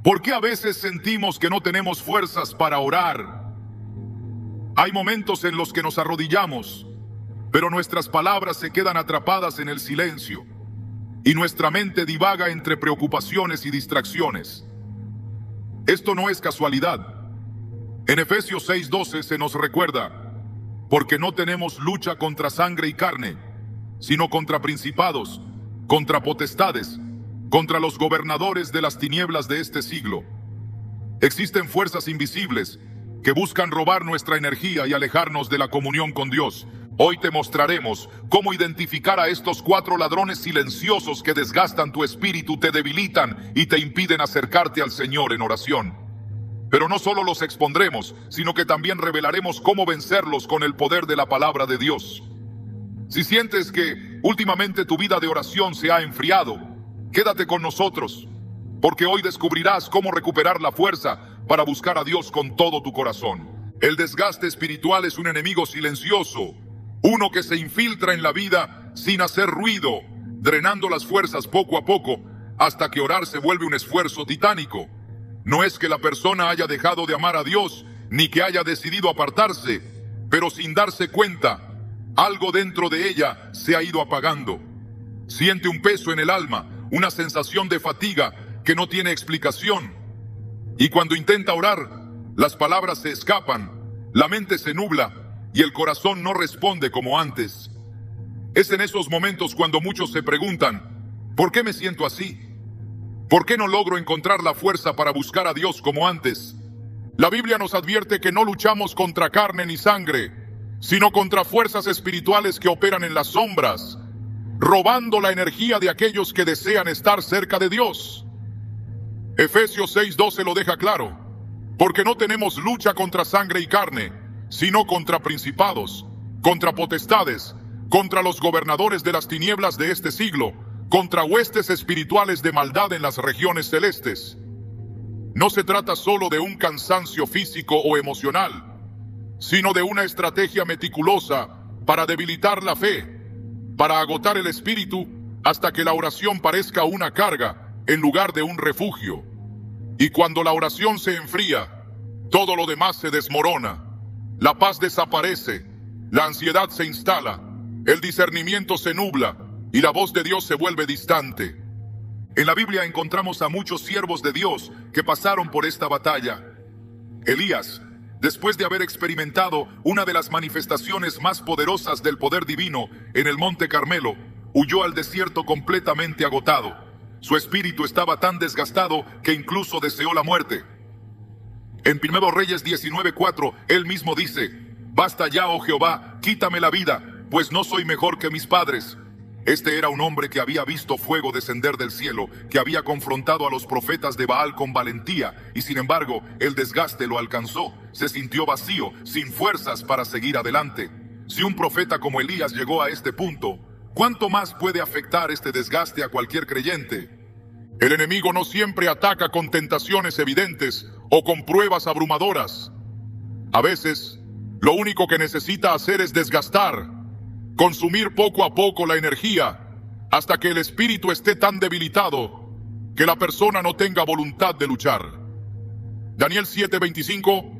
¿Por qué a veces sentimos que no tenemos fuerzas para orar? Hay momentos en los que nos arrodillamos, pero nuestras palabras se quedan atrapadas en el silencio y nuestra mente divaga entre preocupaciones y distracciones. Esto no es casualidad. En Efesios 6:12 se nos recuerda: porque no tenemos lucha contra sangre y carne, sino contra principados, contra potestades, contra los gobernadores de las tinieblas de este siglo. Existen fuerzas invisibles que buscan robar nuestra energía y alejarnos de la comunión con Dios. Hoy te mostraremos cómo identificar a estos 4 ladrones silenciosos que desgastan tu espíritu, te debilitan y te impiden acercarte al Señor en oración. Pero no solo los expondremos, sino que también revelaremos cómo vencerlos con el poder de la palabra de Dios. Si sientes que últimamente tu vida de oración se ha enfriado, quédate con nosotros, porque hoy descubrirás cómo recuperar la fuerza para buscar a Dios con todo tu corazón. El desgaste espiritual es un enemigo silencioso, uno que se infiltra en la vida sin hacer ruido, drenando las fuerzas poco a poco, hasta que orar se vuelve un esfuerzo titánico. No es que la persona haya dejado de amar a Dios, ni que haya decidido apartarse, pero sin darse cuenta, algo dentro de ella se ha ido apagando. Siente un peso en el alma, una sensación de fatiga que no tiene explicación. Y cuando intenta orar, las palabras se escapan, la mente se nubla y el corazón no responde como antes. Es en esos momentos cuando muchos se preguntan: ¿por qué me siento así? ¿Por qué no logro encontrar la fuerza para buscar a Dios como antes? La Biblia nos advierte que no luchamos contra carne ni sangre, sino contra fuerzas espirituales que operan en las sombras, robando la energía de aquellos que desean estar cerca de Dios. Efesios 6:12 lo deja claro: porque no tenemos lucha contra sangre y carne, sino contra principados, contra potestades, contra los gobernadores de las tinieblas de este siglo, contra huestes espirituales de maldad en las regiones celestes. No se trata solo de un cansancio físico o emocional, sino de una estrategia meticulosa para debilitar la fe, para agotar el espíritu hasta que la oración parezca una carga en lugar de un refugio. Y cuando la oración se enfría, todo lo demás se desmorona. La paz desaparece, la ansiedad se instala, el discernimiento se nubla y la voz de Dios se vuelve distante. En la Biblia encontramos a muchos siervos de Dios que pasaron por esta batalla. Elías, después de haber experimentado una de las manifestaciones más poderosas del poder divino en el Monte Carmelo, huyó al desierto completamente agotado. Su espíritu estaba tan desgastado que incluso deseó la muerte. En 1 Reyes 19:4, él mismo dice: basta ya, oh Jehová, quítame la vida, pues no soy mejor que mis padres. Este era un hombre que había visto fuego descender del cielo, que había confrontado a los profetas de Baal con valentía, y sin embargo, el desgaste lo alcanzó. Se sintió vacío, sin fuerzas para seguir adelante. Si un profeta como Elías llegó a este punto, ¿cuánto más puede afectar este desgaste a cualquier creyente? El enemigo no siempre ataca con tentaciones evidentes o con pruebas abrumadoras. A veces, lo único que necesita hacer es desgastar, consumir poco a poco la energía, hasta que el espíritu esté tan debilitado que la persona no tenga voluntad de luchar. Daniel 7:25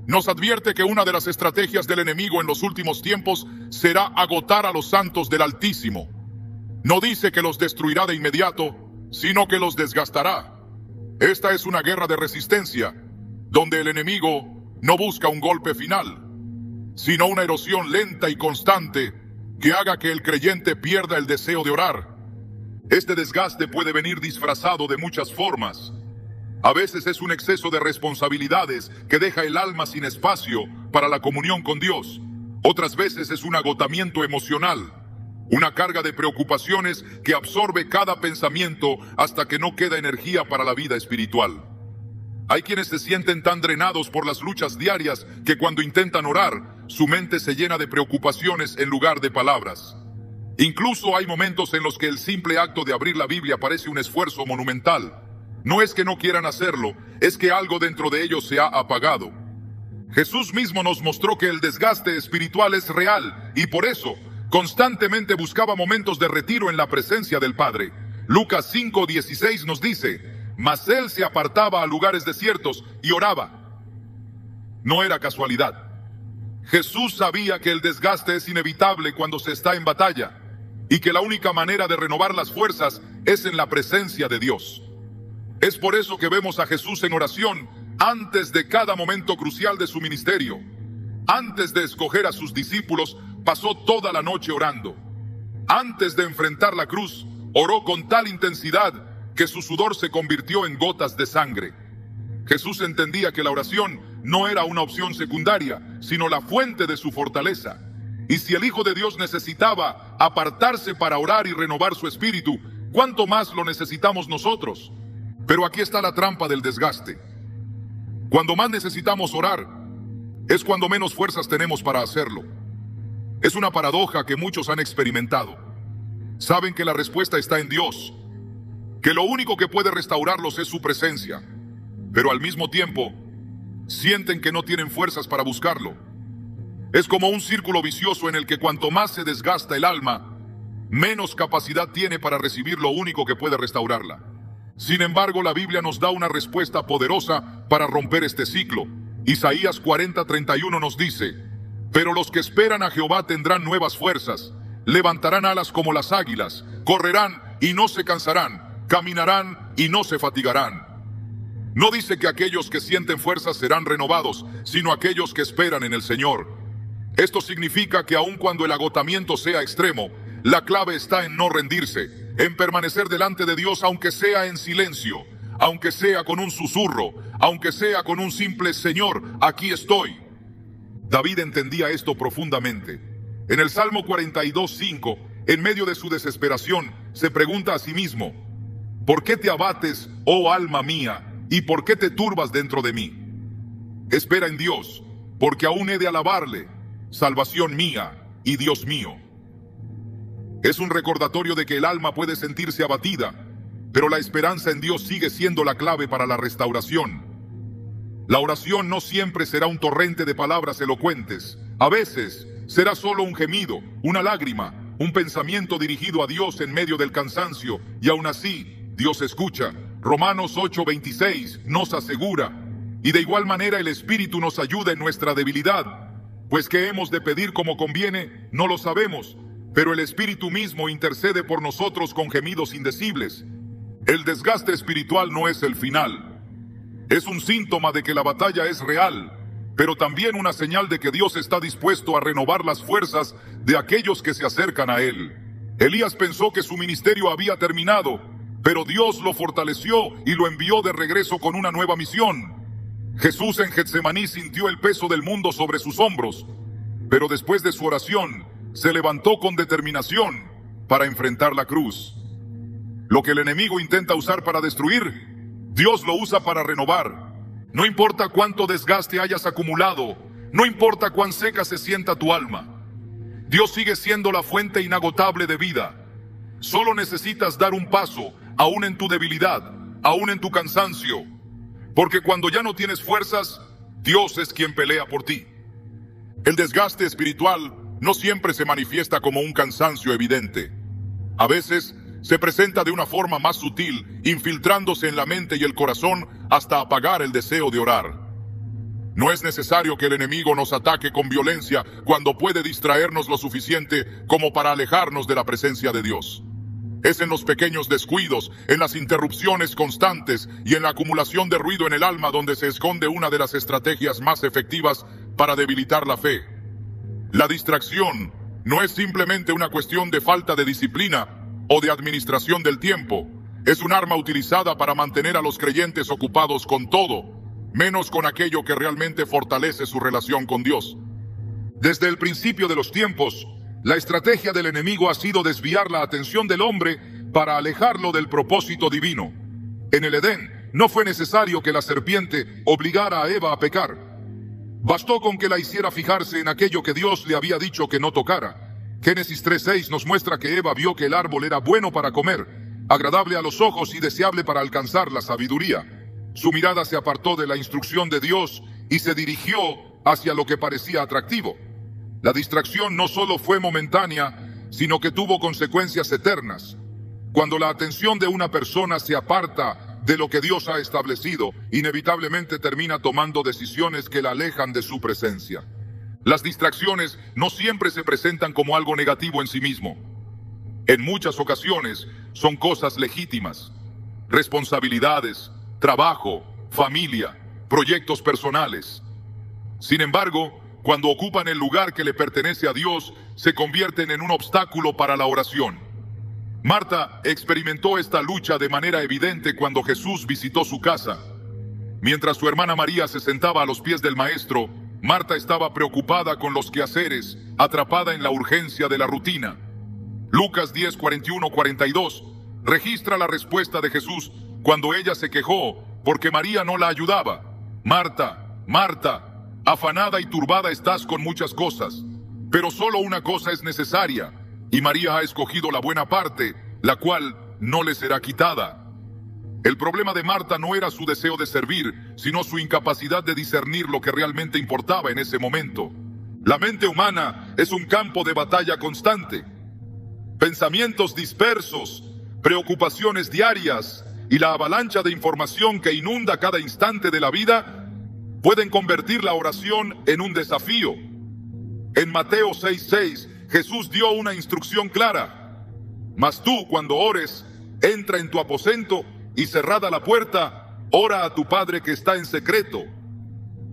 nos advierte que una de las estrategias del enemigo en los últimos tiempos será agotar a los santos del Altísimo. No dice que los destruirá de inmediato, sino que los desgastará. Esta es una guerra de resistencia, donde el enemigo no busca un golpe final, sino una erosión lenta y constante que haga que el creyente pierda el deseo de orar. Este desgaste puede venir disfrazado de muchas formas. A veces es un exceso de responsabilidades que deja el alma sin espacio para la comunión con Dios. Otras veces es un agotamiento emocional, una carga de preocupaciones que absorbe cada pensamiento hasta que no queda energía para la vida espiritual. Hay quienes se sienten tan drenados por las luchas diarias que cuando intentan orar, su mente se llena de preocupaciones en lugar de palabras. Incluso hay momentos en los que el simple acto de abrir la Biblia parece un esfuerzo monumental. No es que no quieran hacerlo, es que algo dentro de ellos se ha apagado. Jesús mismo nos mostró que el desgaste espiritual es real y por eso constantemente buscaba momentos de retiro en la presencia del Padre. Lucas 5:16 nos dice: mas él se apartaba a lugares desiertos y oraba. No era casualidad. Jesús sabía que el desgaste es inevitable cuando se está en batalla y que la única manera de renovar las fuerzas es en la presencia de Dios. Es por eso que vemos a Jesús en oración antes de cada momento crucial de su ministerio. Antes de escoger a sus discípulos, pasó toda la noche orando. Antes de enfrentar la cruz, oró con tal intensidad que su sudor se convirtió en gotas de sangre. Jesús entendía que la oración no era una opción secundaria, sino la fuente de su fortaleza. Y si el Hijo de Dios necesitaba apartarse para orar y renovar su espíritu, ¿cuánto más lo necesitamos nosotros? Pero aquí está la trampa del desgaste. Cuando más necesitamos orar, es cuando menos fuerzas tenemos para hacerlo. Es una paradoja que muchos han experimentado. Saben que la respuesta está en Dios, que lo único que puede restaurarlos es su presencia, pero al mismo tiempo sienten que no tienen fuerzas para buscarlo. Es como un círculo vicioso en el que cuanto más se desgasta el alma, menos capacidad tiene para recibir lo único que puede restaurarla. Sin embargo, la Biblia nos da una respuesta poderosa para romper este ciclo. Isaías 40:31 nos dice: pero los que esperan a Jehová tendrán nuevas fuerzas, levantarán alas como las águilas, correrán y no se cansarán, caminarán y no se fatigarán. No dice que aquellos que sienten fuerzas serán renovados, sino aquellos que esperan en el Señor. Esto significa que aun cuando el agotamiento sea extremo, la clave está en no rendirse, en permanecer delante de Dios aunque sea en silencio, aunque sea con un susurro, aunque sea con un simple Señor, aquí estoy. David entendía esto profundamente. En el Salmo 42:5, en medio de su desesperación, se pregunta a sí mismo: ¿por qué te abates, oh alma mía, y por qué te turbas dentro de mí? Espera en Dios, porque aún he de alabarle, salvación mía y Dios mío. Es un recordatorio de que el alma puede sentirse abatida, pero la esperanza en Dios sigue siendo la clave para la restauración. La oración no siempre será un torrente de palabras elocuentes. A veces será solo un gemido, una lágrima, un pensamiento dirigido a Dios en medio del cansancio, y aún así, Dios escucha. Romanos 8:26 nos asegura, y de igual manera el Espíritu nos ayuda en nuestra debilidad, pues que hemos de pedir como conviene, no lo sabemos, pero el Espíritu mismo intercede por nosotros con gemidos indecibles. El desgaste espiritual no es el final. Es un síntoma de que la batalla es real, pero también una señal de que Dios está dispuesto a renovar las fuerzas de aquellos que se acercan a Él. Elías pensó que su ministerio había terminado, pero Dios lo fortaleció y lo envió de regreso con una nueva misión. Jesús en Getsemaní sintió el peso del mundo sobre sus hombros, pero después de su oración, se levantó con determinación para enfrentar la cruz. Lo que el enemigo intenta usar para destruir, Dios lo usa para renovar. No importa cuánto desgaste hayas acumulado, no importa cuán seca se sienta tu alma, Dios sigue siendo la fuente inagotable de vida. Solo necesitas dar un paso, aún en tu debilidad, aún en tu cansancio, porque cuando ya no tienes fuerzas, Dios es quien pelea por ti. El desgaste espiritual no siempre se manifiesta como un cansancio evidente. A veces se presenta de una forma más sutil, infiltrándose en la mente y el corazón hasta apagar el deseo de orar. No es necesario que el enemigo nos ataque con violencia cuando puede distraernos lo suficiente como para alejarnos de la presencia de Dios. Es en los pequeños descuidos, en las interrupciones constantes y en la acumulación de ruido en el alma donde se esconde una de las estrategias más efectivas para debilitar la fe. La distracción no es simplemente una cuestión de falta de disciplina o de administración del tiempo. Es un arma utilizada para mantener a los creyentes ocupados con todo, menos con aquello que realmente fortalece su relación con Dios. Desde el principio de los tiempos, la estrategia del enemigo ha sido desviar la atención del hombre para alejarlo del propósito divino. En el Edén, no fue necesario que la serpiente obligara a Eva a pecar. Bastó con que la hiciera fijarse en aquello que Dios le había dicho que no tocara. Génesis 3:6 nos muestra que Eva vio que el árbol era bueno para comer, agradable a los ojos y deseable para alcanzar la sabiduría. Su mirada se apartó de la instrucción de Dios y se dirigió hacia lo que parecía atractivo. La distracción no solo fue momentánea, sino que tuvo consecuencias eternas. Cuando la atención de una persona se aparta de lo que Dios ha establecido, inevitablemente termina tomando decisiones que la alejan de su presencia. Las distracciones no siempre se presentan como algo negativo en sí mismo. En muchas ocasiones son cosas legítimas: responsabilidades, trabajo, familia, proyectos personales. Sin embargo, cuando ocupan el lugar que le pertenece a Dios, se convierten en un obstáculo para la oración. Marta experimentó esta lucha de manera evidente cuando Jesús visitó su casa. Mientras su hermana María se sentaba a los pies del Maestro, Marta estaba preocupada con los quehaceres, atrapada en la urgencia de la rutina. Lucas 10, 41, 42 registra la respuesta de Jesús cuando ella se quejó porque María no la ayudaba. Marta, Marta, afanada y turbada estás con muchas cosas, pero solo una cosa es necesaria, y María ha escogido la buena parte, la cual no le será quitada. El problema de Marta no era su deseo de servir, sino su incapacidad de discernir lo que realmente importaba en ese momento. La mente humana es un campo de batalla constante. Pensamientos dispersos, preocupaciones diarias y la avalancha de información que inunda cada instante de la vida pueden convertir la oración en un desafío. En Mateo 6:6, Jesús dio una instrucción clara: mas tú, cuando ores, entra en tu aposento y cerrada la puerta, ora a tu Padre que está en secreto.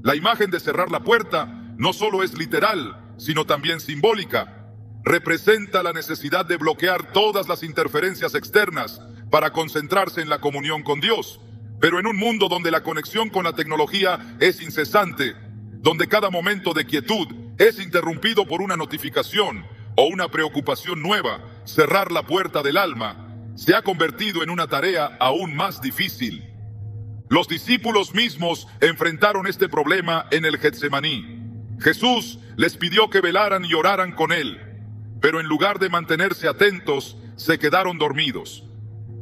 La imagen de cerrar la puerta no solo es literal, sino también simbólica. Representa la necesidad de bloquear todas las interferencias externas para concentrarse en la comunión con Dios. Pero en un mundo donde la conexión con la tecnología es incesante, donde cada momento de quietud es interrumpido por una notificación o una preocupación nueva, cerrar la puerta del alma se ha convertido en una tarea aún más difícil. Los discípulos mismos enfrentaron este problema en el Getsemaní. Jesús les pidió que velaran y oraran con él, pero en lugar de mantenerse atentos, se quedaron dormidos.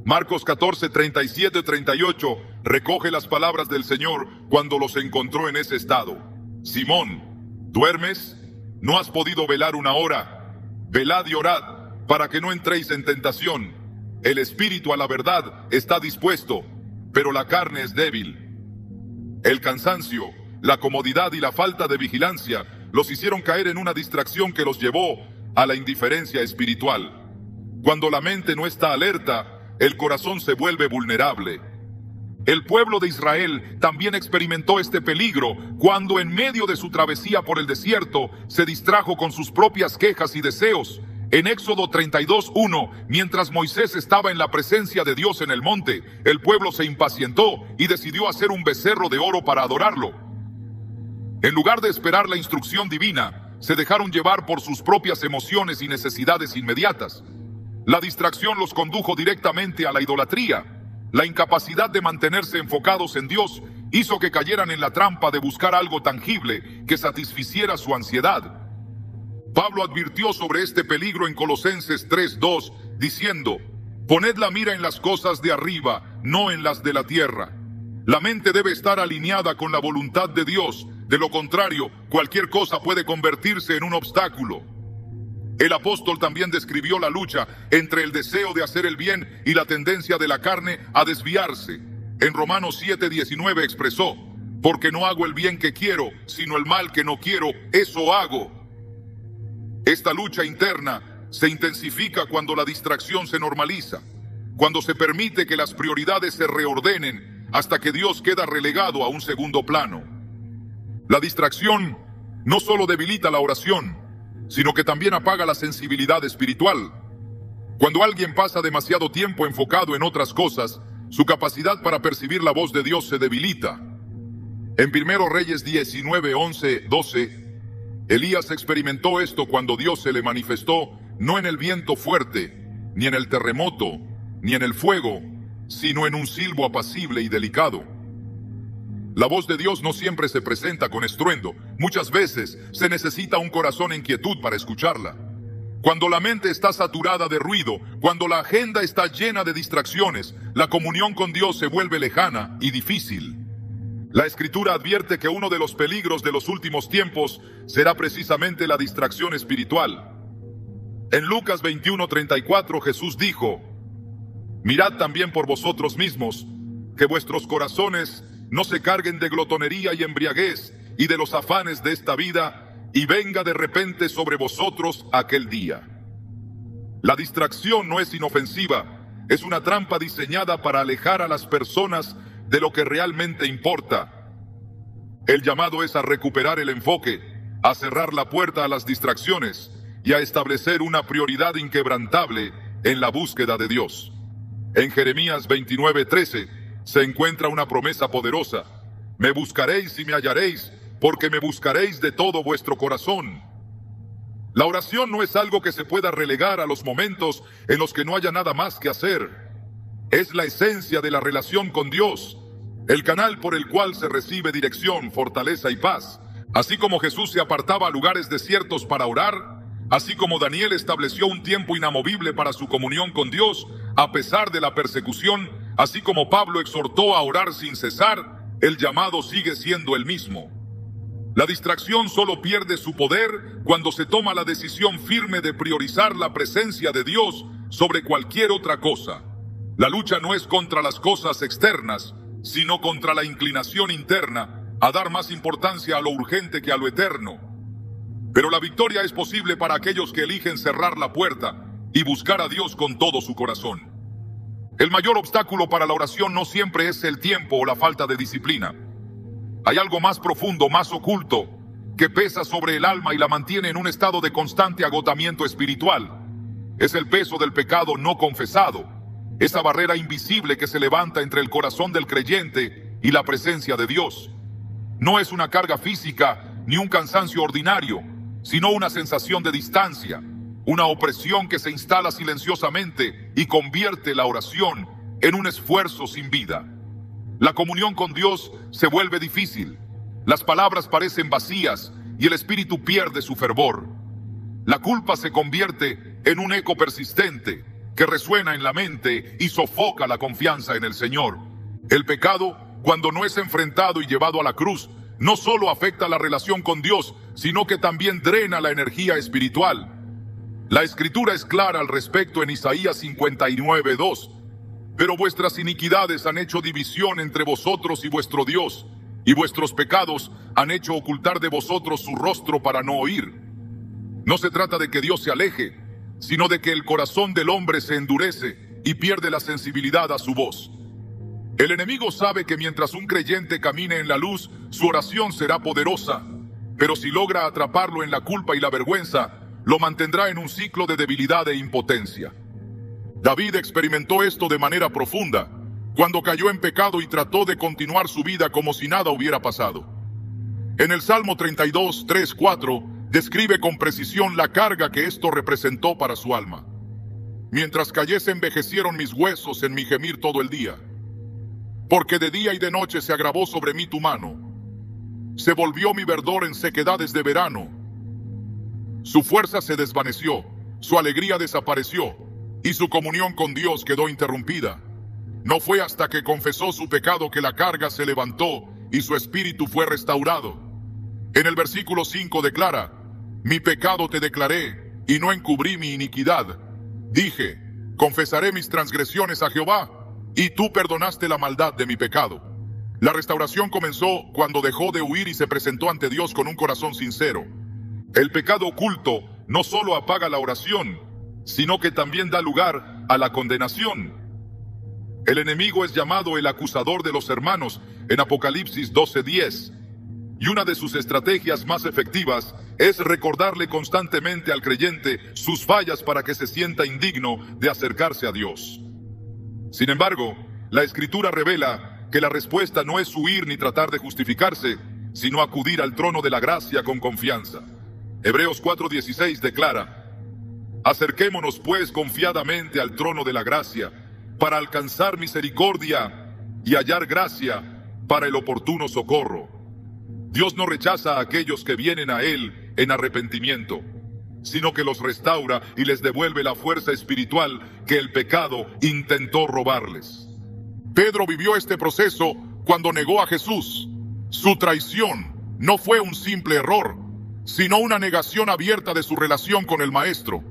Marcos 14, 37, 38 recoge las palabras del Señor cuando los encontró en ese estado. Simón, ¿duermes? ¿No has podido velar una hora? Velad y orad, para que no entréis en tentación. El espíritu a la verdad está dispuesto, pero la carne es débil. El cansancio, la comodidad y la falta de vigilancia los hicieron caer en una distracción que los llevó a la indiferencia espiritual. Cuando la mente no está alerta, el corazón se vuelve vulnerable. El pueblo de Israel también experimentó este peligro cuando en medio de su travesía por el desierto se distrajo con sus propias quejas y deseos. En Éxodo 32:1, mientras Moisés estaba en la presencia de Dios en el monte, el pueblo se impacientó y decidió hacer un becerro de oro para adorarlo. En lugar de esperar la instrucción divina, se dejaron llevar por sus propias emociones y necesidades inmediatas. La distracción los condujo directamente a la idolatría. La incapacidad de mantenerse enfocados en Dios hizo que cayeran en la trampa de buscar algo tangible que satisficiera su ansiedad. Pablo advirtió sobre este peligro en Colosenses 3:2, diciendo: poned la mira en las cosas de arriba, no en las de la tierra. La mente debe estar alineada con la voluntad de Dios. De lo contrario, cualquier cosa puede convertirse en un obstáculo. El apóstol también describió la lucha entre el deseo de hacer el bien y la tendencia de la carne a desviarse. En Romanos 7:19 expresó: porque no hago el bien que quiero, sino el mal que no quiero, eso hago. Esta lucha interna se intensifica cuando la distracción se normaliza, cuando se permite que las prioridades se reordenen hasta que Dios queda relegado a un segundo plano. La distracción no solo debilita la oración, sino que también apaga la sensibilidad espiritual. Cuando alguien pasa demasiado tiempo enfocado en otras cosas, su capacidad para percibir la voz de Dios se debilita. En 1 Reyes 19, 11, 12, Elías experimentó esto cuando Dios se le manifestó no en el viento fuerte, ni en el terremoto, ni en el fuego, sino en un silbo apacible y delicado. La voz de Dios no siempre se presenta con estruendo. Muchas veces se necesita un corazón en quietud para escucharla. Cuando la mente está saturada de ruido, cuando la agenda está llena de distracciones, la comunión con Dios se vuelve lejana y difícil. La Escritura advierte que uno de los peligros de los últimos tiempos será precisamente la distracción espiritual. En Lucas 21:34 Jesús dijo: mirad también por vosotros mismos, que vuestros corazones no se carguen de glotonería y embriaguez y de los afanes de esta vida, y venga de repente sobre vosotros aquel día. La distracción no es inofensiva, es una trampa diseñada para alejar a las personas de lo que realmente importa. El llamado es a recuperar el enfoque, a cerrar la puerta a las distracciones y a establecer una prioridad inquebrantable en la búsqueda de Dios. En Jeremías 29:13 se encuentra una promesa poderosa: me buscaréis y me hallaréis, porque me buscaréis de todo vuestro corazón. La oración no es algo que se pueda relegar a los momentos en los que no haya nada más que hacer. Es la esencia de la relación con Dios, el canal por el cual se recibe dirección, fortaleza y paz. Así como Jesús se apartaba a lugares desiertos para orar, así como Daniel estableció un tiempo inamovible para su comunión con Dios, a pesar de la persecución, así como Pablo exhortó a orar sin cesar, el llamado sigue siendo el mismo. La distracción solo pierde su poder cuando se toma la decisión firme de priorizar la presencia de Dios sobre cualquier otra cosa. La lucha no es contra las cosas externas, sino contra la inclinación interna a dar más importancia a lo urgente que a lo eterno. Pero la victoria es posible para aquellos que eligen cerrar la puerta y buscar a Dios con todo su corazón. El mayor obstáculo para la oración no siempre es el tiempo o la falta de disciplina. Hay algo más profundo, más oculto, que pesa sobre el alma y la mantiene en un estado de constante agotamiento espiritual. Es el peso del pecado no confesado, esa barrera invisible que se levanta entre el corazón del creyente y la presencia de Dios. No es una carga física ni un cansancio ordinario, sino una sensación de distancia, una opresión que se instala silenciosamente y convierte la oración en un esfuerzo sin vida. La comunión con Dios se vuelve difícil, las palabras parecen vacías y el espíritu pierde su fervor. La culpa se convierte en un eco persistente que resuena en la mente y sofoca la confianza en el Señor. El pecado, cuando no es enfrentado y llevado a la cruz, no solo afecta la relación con Dios, sino que también drena la energía espiritual. La Escritura es clara al respecto en Isaías 59:2. Pero vuestras iniquidades han hecho división entre vosotros y vuestro Dios, y vuestros pecados han hecho ocultar de vosotros su rostro para no oír. No se trata de que Dios se aleje, sino de que el corazón del hombre se endurece y pierde la sensibilidad a su voz. El enemigo sabe que mientras un creyente camine en la luz, su oración será poderosa, pero si logra atraparlo en la culpa y la vergüenza, lo mantendrá en un ciclo de debilidad e impotencia. David experimentó esto de manera profunda, cuando cayó en pecado y trató de continuar su vida como si nada hubiera pasado. En el Salmo 32:3-4, describe con precisión la carga que esto representó para su alma. Mientras callé se envejecieron mis huesos en mi gemir todo el día, porque de día y de noche se agravó sobre mí tu mano. Se volvió mi verdor en sequedades de verano. Su fuerza se desvaneció, su alegría desapareció, y su comunión con Dios quedó interrumpida. No fue hasta que confesó su pecado que la carga se levantó y su espíritu fue restaurado. En el versículo 5 declara: mi pecado te declaré, y no encubrí mi iniquidad. Dije, confesaré mis transgresiones a Jehová, y tú perdonaste la maldad de mi pecado. La restauración comenzó cuando dejó de huir y se presentó ante Dios con un corazón sincero. El pecado oculto no solo apaga la oración, sino que también da lugar a la condenación. El enemigo es llamado el acusador de los hermanos en Apocalipsis 12:10, y una de sus estrategias más efectivas es recordarle constantemente al creyente sus fallas para que se sienta indigno de acercarse a Dios. Sin embargo, la Escritura revela que la respuesta no es huir ni tratar de justificarse, sino acudir al trono de la gracia con confianza. Hebreos 4:16 declara: acerquémonos pues confiadamente al trono de la gracia, para alcanzar misericordia y hallar gracia para el oportuno socorro. Dios no rechaza a aquellos que vienen a Él en arrepentimiento, sino que los restaura y les devuelve la fuerza espiritual que el pecado intentó robarles. Pedro vivió este proceso cuando negó a Jesús. Su traición no fue un simple error, sino una negación abierta de su relación con el Maestro.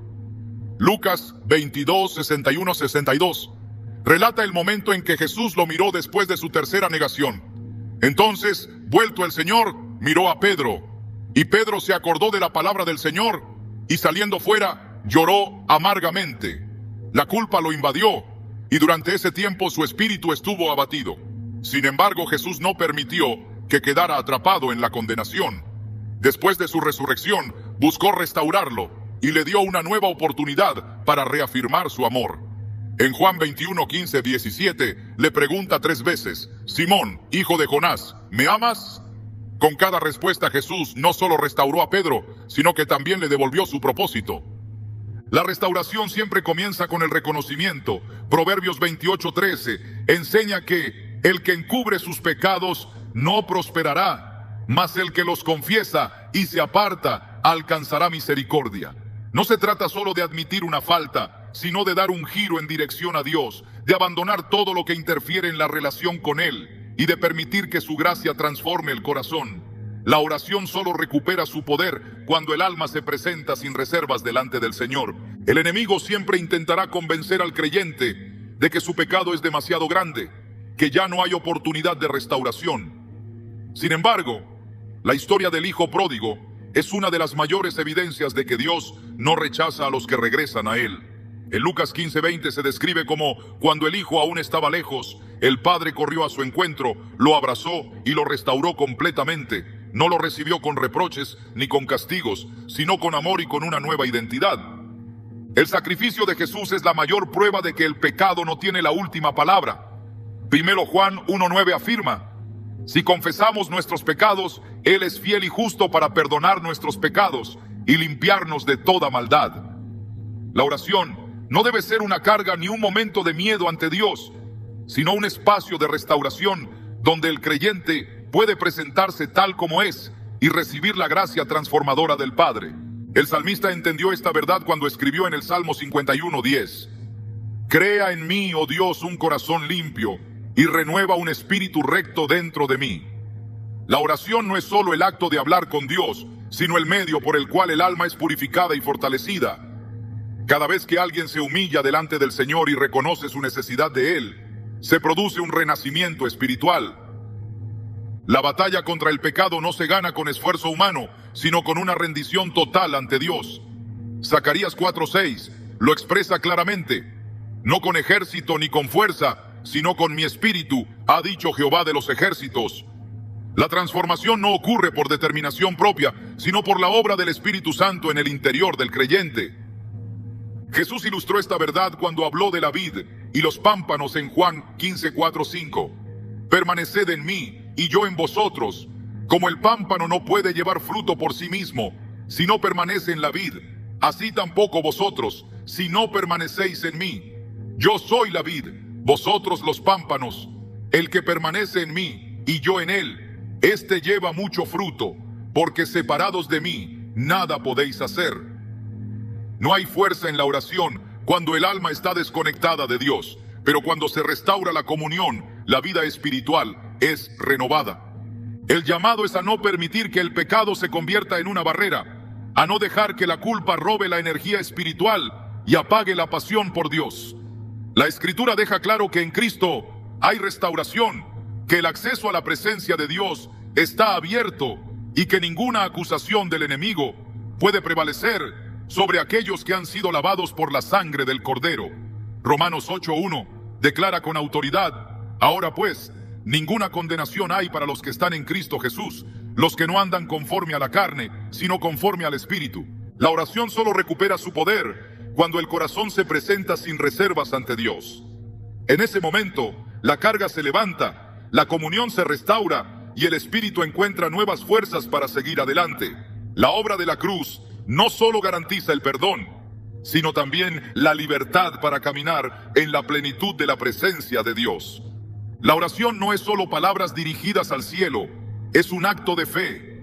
Lucas 22:61-62. relata el momento en que Jesús lo miró después de su tercera negación. Entonces, vuelto el Señor, miró a Pedro, y Pedro se acordó de la palabra del Señor, y saliendo fuera, lloró amargamente. La culpa lo invadió, y durante ese tiempo su espíritu estuvo abatido. Sin embargo, Jesús no permitió que quedara atrapado en la condenación. Después de su resurrección, buscó restaurarlo, y le dio una nueva oportunidad para reafirmar su amor. En Juan 21, 15, 17, le pregunta 3 veces: Simón, hijo de Jonás, ¿me amas? Con cada respuesta Jesús no solo restauró a Pedro, sino que también le devolvió su propósito. La restauración siempre comienza con el reconocimiento. Proverbios 28, 13 enseña que el que encubre sus pecados no prosperará, mas el que los confiesa y se aparta alcanzará misericordia. No se trata solo de admitir una falta, sino de dar un giro en dirección a Dios, de abandonar todo lo que interfiere en la relación con Él y de permitir que su gracia transforme el corazón. La oración solo recupera su poder cuando el alma se presenta sin reservas delante del Señor. El enemigo siempre intentará convencer al creyente de que su pecado es demasiado grande, que ya no hay oportunidad de restauración. Sin embargo, la historia del hijo pródigo es una de las mayores evidencias de que Dios no rechaza a los que regresan a Él. En Lucas 15:20 se describe como cuando el hijo aún estaba lejos, el padre corrió a su encuentro, lo abrazó y lo restauró completamente. No lo recibió con reproches ni con castigos, sino con amor y con una nueva identidad. El sacrificio de Jesús es la mayor prueba de que el pecado no tiene la última palabra. Primero Juan 1:9 afirma: si confesamos nuestros pecados, Él es fiel y justo para perdonar nuestros pecados y limpiarnos de toda maldad. La oración no debe ser una carga ni un momento de miedo ante Dios, sino un espacio de restauración donde el creyente puede presentarse tal como es y recibir la gracia transformadora del Padre. El salmista entendió esta verdad cuando escribió en el Salmo 51:10: Crea en mí, oh Dios, un corazón limpio y renueva un espíritu recto dentro de mí. La oración no es solo el acto de hablar con Dios, sino el medio por el cual el alma es purificada y fortalecida. Cada vez que alguien se humilla delante del Señor y reconoce su necesidad de Él, se produce un renacimiento espiritual. La batalla contra el pecado no se gana con esfuerzo humano, sino con una rendición total ante Dios. Zacarías 4:6 lo expresa claramente: no con ejército ni con fuerza, sino con mi espíritu, ha dicho Jehová de los ejércitos. La transformación no ocurre por determinación propia, sino por la obra del Espíritu Santo en el interior del creyente. Jesús ilustró esta verdad cuando habló de la vid y los pámpanos en Juan 15:4-5. Permaneced en mí y yo en vosotros. Como el pámpano no puede llevar fruto por sí mismo, si no permanece en la vid, así tampoco vosotros, si no permanecéis en mí. Yo soy la vid, vosotros los pámpanos. El que permanece en mí y yo en él, éste lleva mucho fruto, porque separados de mí, nada podéis hacer. No hay fuerza en la oración cuando el alma está desconectada de Dios, pero cuando se restaura la comunión, la vida espiritual es renovada. El llamado es a no permitir que el pecado se convierta en una barrera, a no dejar que la culpa robe la energía espiritual y apague la pasión por Dios. La Escritura deja claro que en Cristo hay restauración, que el acceso a la presencia de Dios está abierto y que ninguna acusación del enemigo puede prevalecer sobre aquellos que han sido lavados por la sangre del Cordero. Romanos 8:1 declara con autoridad: ahora pues, ninguna condenación hay para los que están en Cristo Jesús, los que no andan conforme a la carne, sino conforme al Espíritu. La oración solo recupera su poder cuando el corazón se presenta sin reservas ante Dios. En ese momento, la carga se levanta, la comunión se restaura y el Espíritu encuentra nuevas fuerzas para seguir adelante. La obra de la cruz no solo garantiza el perdón, sino también la libertad para caminar en la plenitud de la presencia de Dios. La oración no es solo palabras dirigidas al cielo, es un acto de fe.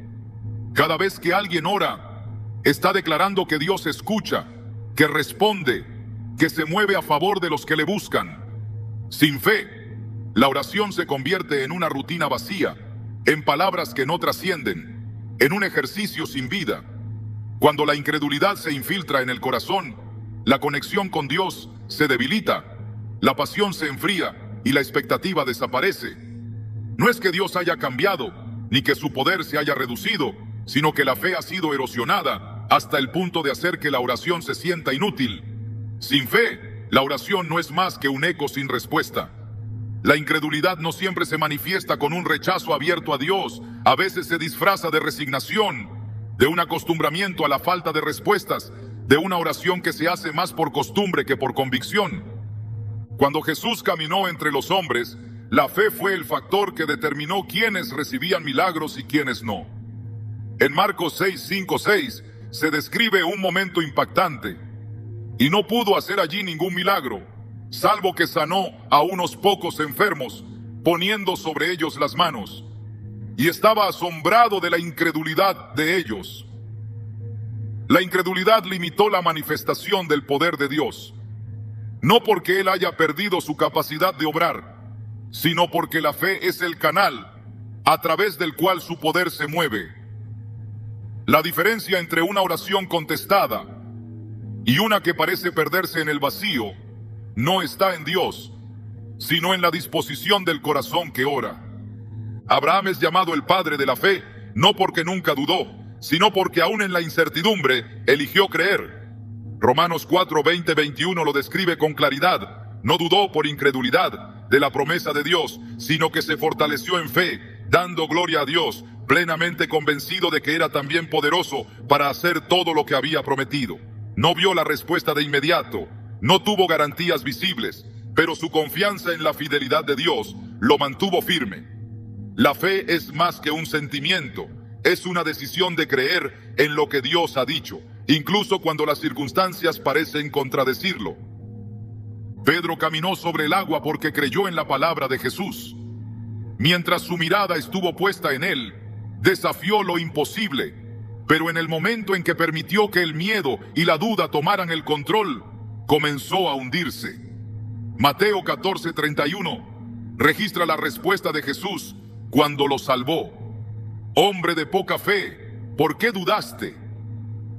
Cada vez que alguien ora, está declarando que Dios escucha, que responde, que se mueve a favor de los que le buscan. Sin fe, la oración se convierte en una rutina vacía, en palabras que no trascienden, en un ejercicio sin vida. Cuando la incredulidad se infiltra en el corazón, la conexión con Dios se debilita la pasión se enfría y la expectativa desaparece. No es que Dios haya cambiado, ni que su poder se haya reducido, sino que la fe ha sido erosionada hasta el punto de hacer que la oración se sienta inútil. Sin fe, la oración no es más que un eco sin respuesta. La incredulidad no siempre se manifiesta con un rechazo abierto a Dios, a veces se disfraza de resignación, de un acostumbramiento a la falta de respuestas, de una oración que se hace más por costumbre que por convicción. Cuando Jesús caminó entre los hombres, la fe fue el factor que determinó quiénes recibían milagros y quiénes no. En Marcos 6:5-6 se describe un momento impactante. Y no pudo hacer allí ningún milagro, salvo que sanó a unos pocos enfermos, poniendo sobre ellos las manos. Y estaba asombrado de la incredulidad de ellos. La incredulidad limitó la manifestación del poder de Dios. No porque Él haya perdido su capacidad de obrar, sino porque la fe es el canal a través del cual su poder se mueve. La diferencia entre una oración contestada y una que parece perderse en el vacío no está en Dios, sino en la disposición del corazón que ora. Abraham es llamado el padre de la fe, no porque nunca dudó, sino porque aún en la incertidumbre eligió creer. Romanos 4:20-21 lo describe con claridad. No dudó por incredulidad de la promesa de Dios, sino que se fortaleció en fe, dando gloria a Dios, plenamente convencido de que era también poderoso para hacer todo lo que había prometido. No vio la respuesta de inmediato, no tuvo garantías visibles, pero su confianza en la fidelidad de Dios lo mantuvo firme. La fe es más que un sentimiento, es una decisión de creer en lo que Dios ha dicho, incluso cuando las circunstancias parecen contradecirlo. Pedro caminó sobre el agua porque creyó en la palabra de Jesús. Mientras su mirada estuvo puesta en él, desafió lo imposible, pero en el momento en que permitió que el miedo y la duda tomaran el control, comenzó a hundirse. Mateo 14:31 registra la respuesta de Jesús cuando lo salvó. Hombre de poca fe, ¿por qué dudaste?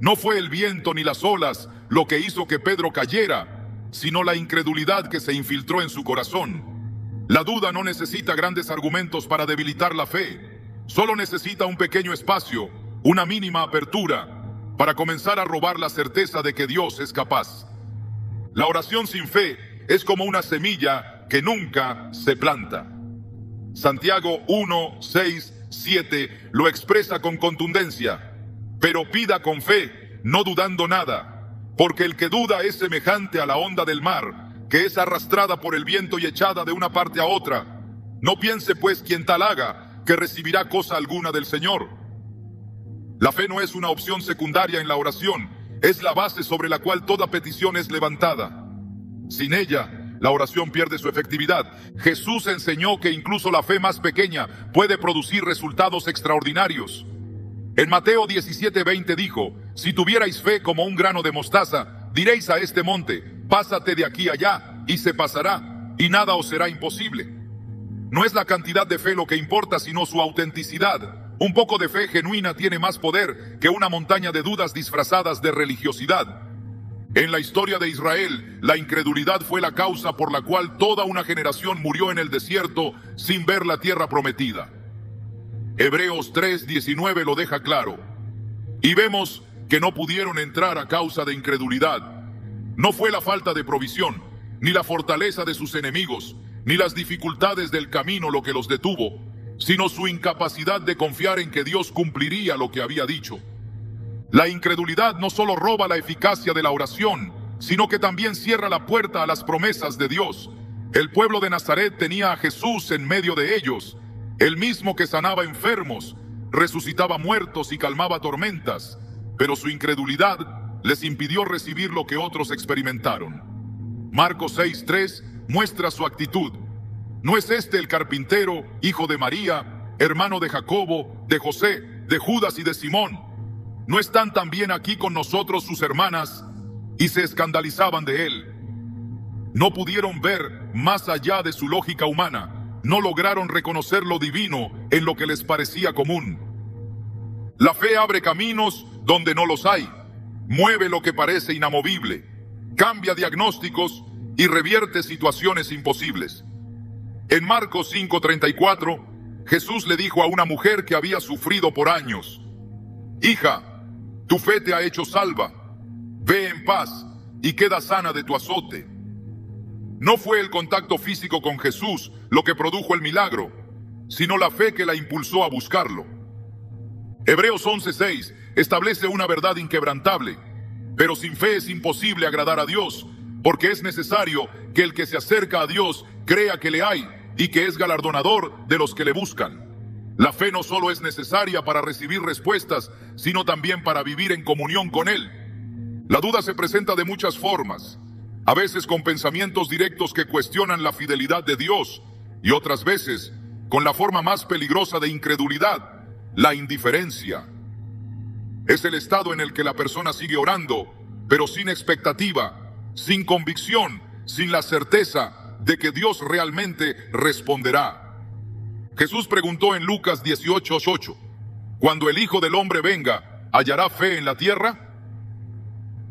No fue el viento ni las olas lo que hizo que Pedro cayera, sino la incredulidad que se infiltró en su corazón. La duda no necesita grandes argumentos para debilitar la fe. Solo necesita un pequeño espacio, una mínima apertura, para comenzar a robar la certeza de que Dios es capaz. La oración sin fe es como una semilla que nunca se planta. Santiago 1:6-7 lo expresa con contundencia. Pero pida con fe, no dudando nada, porque el que duda es semejante a la onda del mar, que es arrastrada por el viento y echada de una parte a otra. No piense pues quien tal haga, que recibirá cosa alguna del Señor. La fe no es una opción secundaria en la oración, es la base sobre la cual toda petición es levantada. Sin ella, la oración pierde su efectividad. Jesús enseñó que incluso la fe más pequeña puede producir resultados extraordinarios. En Mateo 17:20 dijo: si tuvierais fe como un grano de mostaza, diréis a este monte, pásate de aquí allá, y se pasará, y nada os será imposible. No es la cantidad de fe lo que importa, sino su autenticidad. Un poco de fe genuina tiene más poder que una montaña de dudas disfrazadas de religiosidad. En la historia de Israel, la incredulidad fue la causa por la cual toda una generación murió en el desierto sin ver la tierra prometida. Hebreos 3:19 lo deja claro. Y vemos que no pudieron entrar a causa de incredulidad. No fue la falta de provisión, ni la fortaleza de sus enemigos, ni las dificultades del camino lo que los detuvo, sino su incapacidad de confiar en que Dios cumpliría lo que había dicho. La incredulidad no solo roba la eficacia de la oración, sino que también cierra la puerta a las promesas de Dios. El pueblo de Nazaret tenía a Jesús en medio de ellos, el mismo que sanaba enfermos, resucitaba muertos y calmaba tormentas, pero su incredulidad les impidió recibir lo que otros experimentaron. Marcos 6:3 muestra su actitud. ¿No es este el carpintero, hijo de María, hermano de Jacobo, de José, de Judas y de Simón? ¿No están también aquí con nosotros sus hermanas? Y se escandalizaban de él. No pudieron ver más allá de su lógica humana. No lograron reconocer lo divino en lo que les parecía común. La fe abre caminos donde no los hay, mueve lo que parece inamovible, cambia diagnósticos y revierte situaciones imposibles. En Marcos 5:34, Jesús le dijo a una mujer que había sufrido por años: «Hija, tu fe te ha hecho salva. Ve en paz y queda sana de tu azote». No fue el contacto físico con Jesús lo que produjo el milagro, sino la fe que la impulsó a buscarlo. Hebreos 11:6 establece una verdad inquebrantable: pero sin fe es imposible agradar a Dios, porque es necesario que el que se acerca a Dios crea que le hay y que es galardonador de los que le buscan. La fe no solo es necesaria para recibir respuestas, sino también para vivir en comunión con Él. La duda se presenta de muchas formas, a veces con pensamientos directos que cuestionan la fidelidad de Dios, y otras veces con la forma más peligrosa de incredulidad, la indiferencia. Es el estado en el que la persona sigue orando, pero sin expectativa, sin convicción, sin la certeza de que Dios realmente responderá. Jesús preguntó en Lucas 18:8, «Cuando el Hijo del Hombre venga, ¿hallará fe en la tierra?».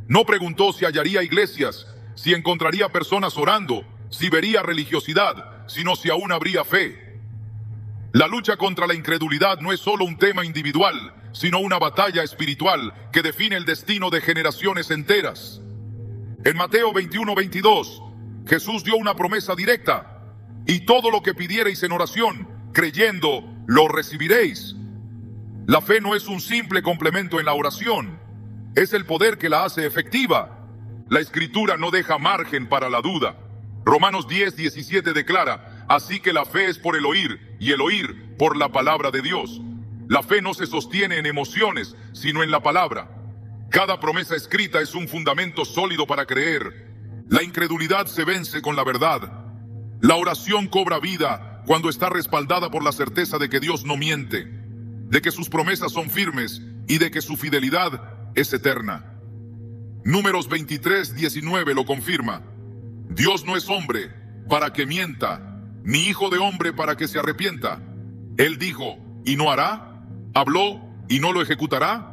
No preguntó si hallaría iglesias, si encontraría personas orando, si vería religiosidad, sino si aún habría fe. La lucha contra la incredulidad no es solo un tema individual, sino una batalla espiritual que define el destino de generaciones enteras. En Mateo 21:22, Jesús dio una promesa directa: «Y todo lo que pidiereis en oración, creyendo, lo recibiréis». La fe no es un simple complemento en la oración, es el poder que la hace efectiva. La Escritura no deja margen para la duda. Romanos 10:17 declara: «Así que la fe es por el oír, y el oír por la palabra de Dios». La fe no se sostiene en emociones, sino en la palabra. Cada promesa escrita es un fundamento sólido para creer. La incredulidad se vence con la verdad. La oración cobra vida cuando está respaldada por la certeza de que Dios no miente, de que sus promesas son firmes y de que su fidelidad es eterna. Números 23:19 lo confirma: «Dios no es hombre para que mienta, ni hijo de hombre para que se arrepienta. Él dijo, ¿y no hará? ¿Habló y no lo ejecutará?».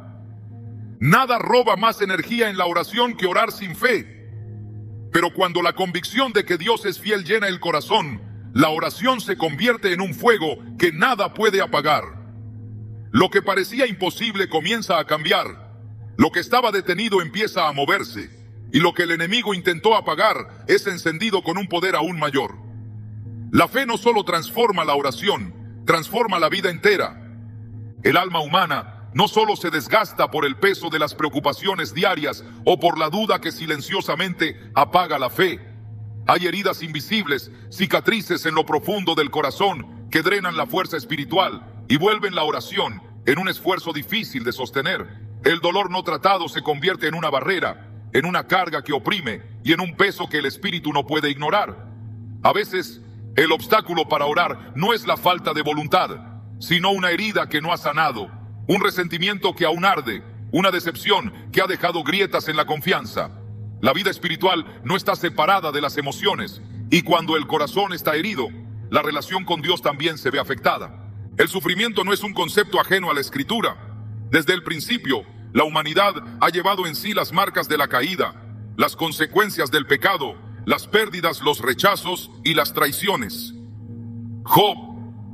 Nada roba más energía en la oración que orar sin fe. Pero cuando la convicción de que Dios es fiel llena el corazón, la oración se convierte en un fuego que nada puede apagar. Lo que parecía imposible comienza a cambiar. Lo que estaba detenido empieza a moverse, y lo que el enemigo intentó apagar es encendido con un poder aún mayor. La fe no solo transforma la oración, transforma la vida entera. El alma humana no solo se desgasta por el peso de las preocupaciones diarias o por la duda que silenciosamente apaga la fe. Hay heridas invisibles, cicatrices en lo profundo del corazón que drenan la fuerza espiritual y vuelven la oración en un esfuerzo difícil de sostener. El dolor no tratado se convierte en una barrera, en una carga que oprime y en un peso que el espíritu no puede ignorar. A veces, el obstáculo para orar no es la falta de voluntad, sino una herida que no ha sanado, un resentimiento que aún arde, una decepción que ha dejado grietas en la confianza. La vida espiritual no está separada de las emociones, y cuando el corazón está herido, la relación con Dios también se ve afectada. El sufrimiento no es un concepto ajeno a la Escritura. Desde el principio, la humanidad ha llevado en sí las marcas de la caída, las consecuencias del pecado, las pérdidas, los rechazos y las traiciones. Job,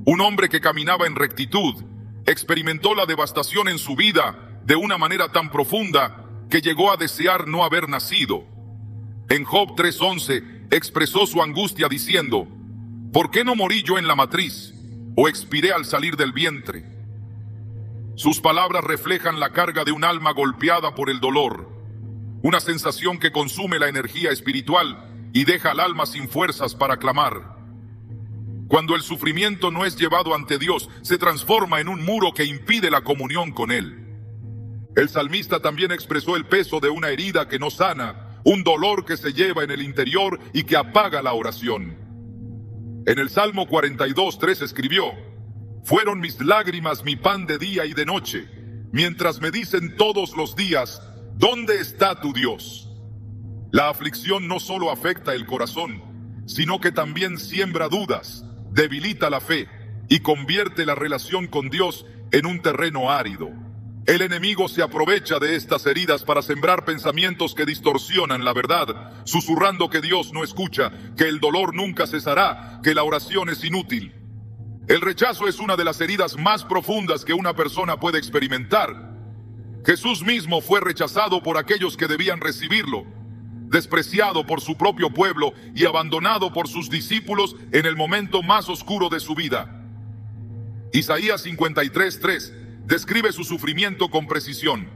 un hombre que caminaba en rectitud, experimentó la devastación en su vida de una manera tan profunda que llegó a desear no haber nacido. En Job 3:11 expresó su angustia diciendo: «¿Por qué no morí yo en la matriz, o expiré al salir del vientre?». Sus palabras reflejan la carga de un alma golpeada por el dolor, una sensación que consume la energía espiritual y deja al alma sin fuerzas para clamar. Cuando el sufrimiento no es llevado ante Dios, se transforma en un muro que impide la comunión con Él. El salmista también expresó el peso de una herida que no sana, un dolor que se lleva en el interior y que apaga la oración. En el Salmo 42:3 escribió: «Fueron mis lágrimas mi pan de día y de noche, mientras me dicen todos los días, ¿dónde está tu Dios?». La aflicción no solo afecta el corazón, sino que también siembra dudas, debilita la fe y convierte la relación con Dios en un terreno árido. El enemigo se aprovecha de estas heridas para sembrar pensamientos que distorsionan la verdad, susurrando que Dios no escucha, que el dolor nunca cesará, que la oración es inútil. El rechazo es una de las heridas más profundas que una persona puede experimentar. Jesús mismo fue rechazado por aquellos que debían recibirlo, despreciado por su propio pueblo y abandonado por sus discípulos en el momento más oscuro de su vida. Isaías 53:3 describe su sufrimiento con precisión.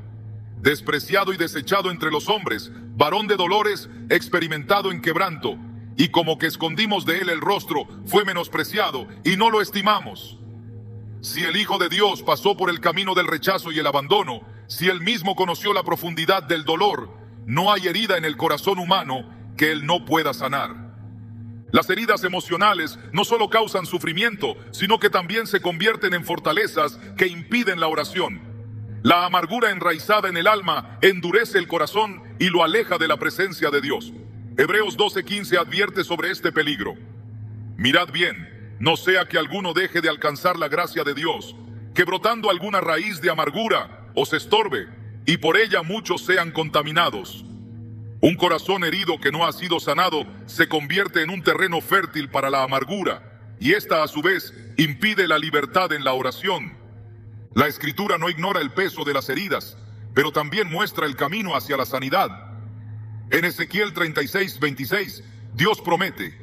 Despreciado y desechado entre los hombres, varón de dolores, experimentado en quebranto, y como que escondimos de él el rostro, fue menospreciado y no lo estimamos. Si el Hijo de Dios pasó por el camino del rechazo y el abandono, si él mismo conoció la profundidad del dolor, no hay herida en el corazón humano que él no pueda sanar. Las heridas emocionales no solo causan sufrimiento, sino que también se convierten en fortalezas que impiden la oración. La amargura enraizada en el alma endurece el corazón y lo aleja de la presencia de Dios. Hebreos 12:15 advierte sobre este peligro. Mirad bien, no sea que alguno deje de alcanzar la gracia de Dios, que brotando alguna raíz de amargura os estorbe, y por ella muchos sean contaminados. Un corazón herido que no ha sido sanado se convierte en un terreno fértil para la amargura, y esta a su vez impide la libertad en la oración. La Escritura no ignora el peso de las heridas, pero también muestra el camino hacia la sanidad. En Ezequiel 36:26, Dios promete: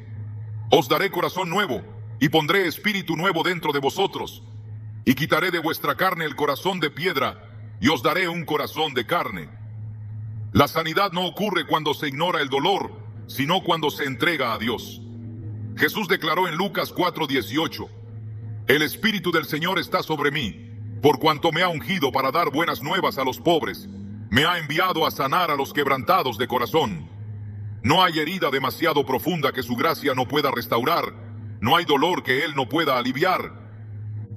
os daré corazón nuevo, y pondré espíritu nuevo dentro de vosotros, y quitaré de vuestra carne el corazón de piedra, y os daré un corazón de carne. La sanidad no ocurre cuando se ignora el dolor, sino cuando se entrega a Dios. Jesús declaró en Lucas 4:18, el Espíritu del Señor está sobre mí, por cuanto me ha ungido para dar buenas nuevas a los pobres, me ha enviado a sanar a los quebrantados de corazón. No hay herida demasiado profunda que su gracia no pueda restaurar, no hay dolor que Él no pueda aliviar.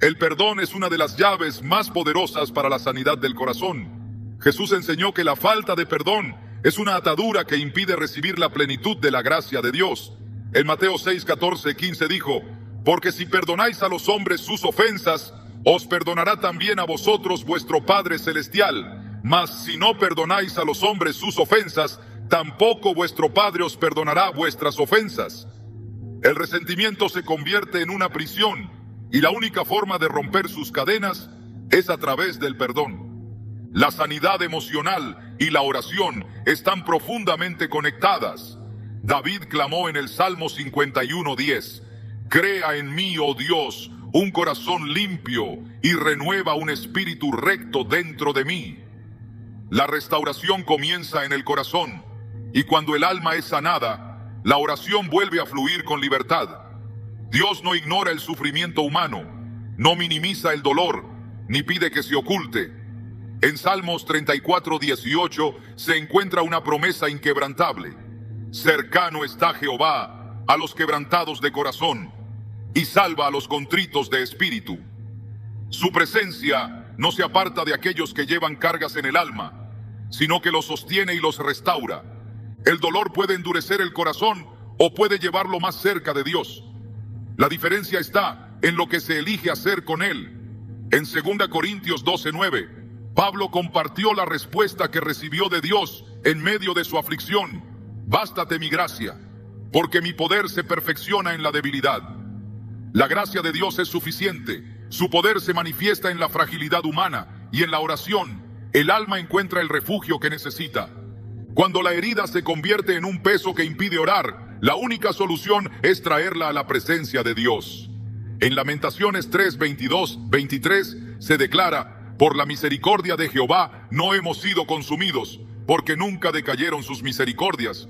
El perdón es una de las llaves más poderosas para la sanidad del corazón. Jesús enseñó que la falta de perdón es una atadura que impide recibir la plenitud de la gracia de Dios. En Mateo 6:14-15 dijo: porque si perdonáis a los hombres sus ofensas, os perdonará también a vosotros vuestro Padre Celestial. Mas si no perdonáis a los hombres sus ofensas, tampoco vuestro Padre os perdonará vuestras ofensas. El resentimiento se convierte en una prisión, y la única forma de romper sus cadenas es a través del perdón. La sanidad emocional y la oración están profundamente conectadas. David clamó en el Salmo 51:10, crea en mí, oh Dios, un corazón limpio y renueva un espíritu recto dentro de mí. La restauración comienza en el corazón, y cuando el alma es sanada, la oración vuelve a fluir con libertad. Dios no ignora el sufrimiento humano, no minimiza el dolor, ni pide que se oculte. En Salmos 34:18 se encuentra una promesa inquebrantable. Cercano está Jehová a los quebrantados de corazón, y salva a los contritos de espíritu. Su presencia no se aparta de aquellos que llevan cargas en el alma, sino que los sostiene y los restaura. El dolor puede endurecer el corazón o puede llevarlo más cerca de Dios. La diferencia está en lo que se elige hacer con él. En 2 Corintios 12:9, Pablo compartió la respuesta que recibió de Dios en medio de su aflicción. Bástate mi gracia, porque mi poder se perfecciona en la debilidad. La gracia de Dios es suficiente. Su poder se manifiesta en la fragilidad humana, y en la oración, el alma encuentra el refugio que necesita. Cuando la herida se convierte en un peso que impide orar, la única solución es traerla a la presencia de Dios. En Lamentaciones 3:22-23 se declara: por la misericordia de Jehová no hemos sido consumidos, porque nunca decayeron sus misericordias.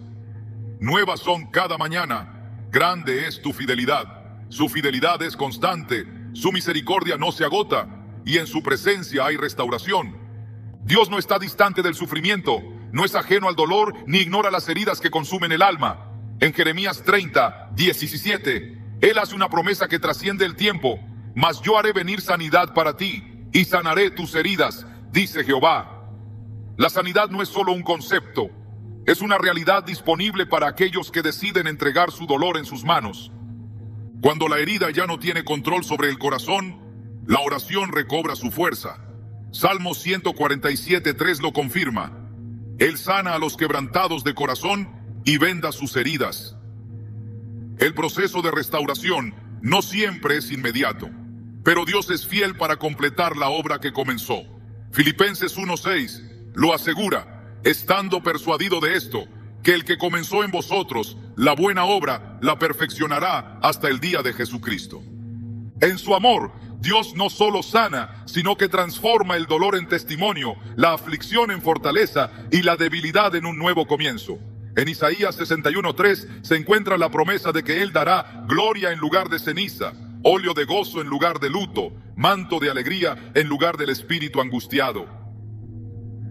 Nuevas son cada mañana, grande es tu fidelidad. Su fidelidad es constante, su misericordia no se agota, y en su presencia hay restauración. Dios no está distante del sufrimiento, no es ajeno al dolor, ni ignora las heridas que consumen el alma. En Jeremías 30:17, Él hace una promesa que trasciende el tiempo: mas yo haré venir sanidad para ti, y sanaré tus heridas, dice Jehová. La sanidad no es solo un concepto, es una realidad disponible para aquellos que deciden entregar su dolor en sus manos. Cuando la herida ya no tiene control sobre el corazón, la oración recobra su fuerza. Salmo 147:3 lo confirma. Él sana a los quebrantados de corazón y venda sus heridas. El proceso de restauración no siempre es inmediato, pero Dios es fiel para completar la obra que comenzó. Filipenses 1:6 lo asegura, estando persuadido de esto, que el que comenzó en vosotros la buena obra la perfeccionará hasta el día de Jesucristo. En su amor, Dios no solo sana, sino que transforma el dolor en testimonio, la aflicción en fortaleza y la debilidad en un nuevo comienzo. En Isaías 61:3 se encuentra la promesa de que Él dará gloria en lugar de ceniza, óleo de gozo en lugar de luto, manto de alegría en lugar del espíritu angustiado.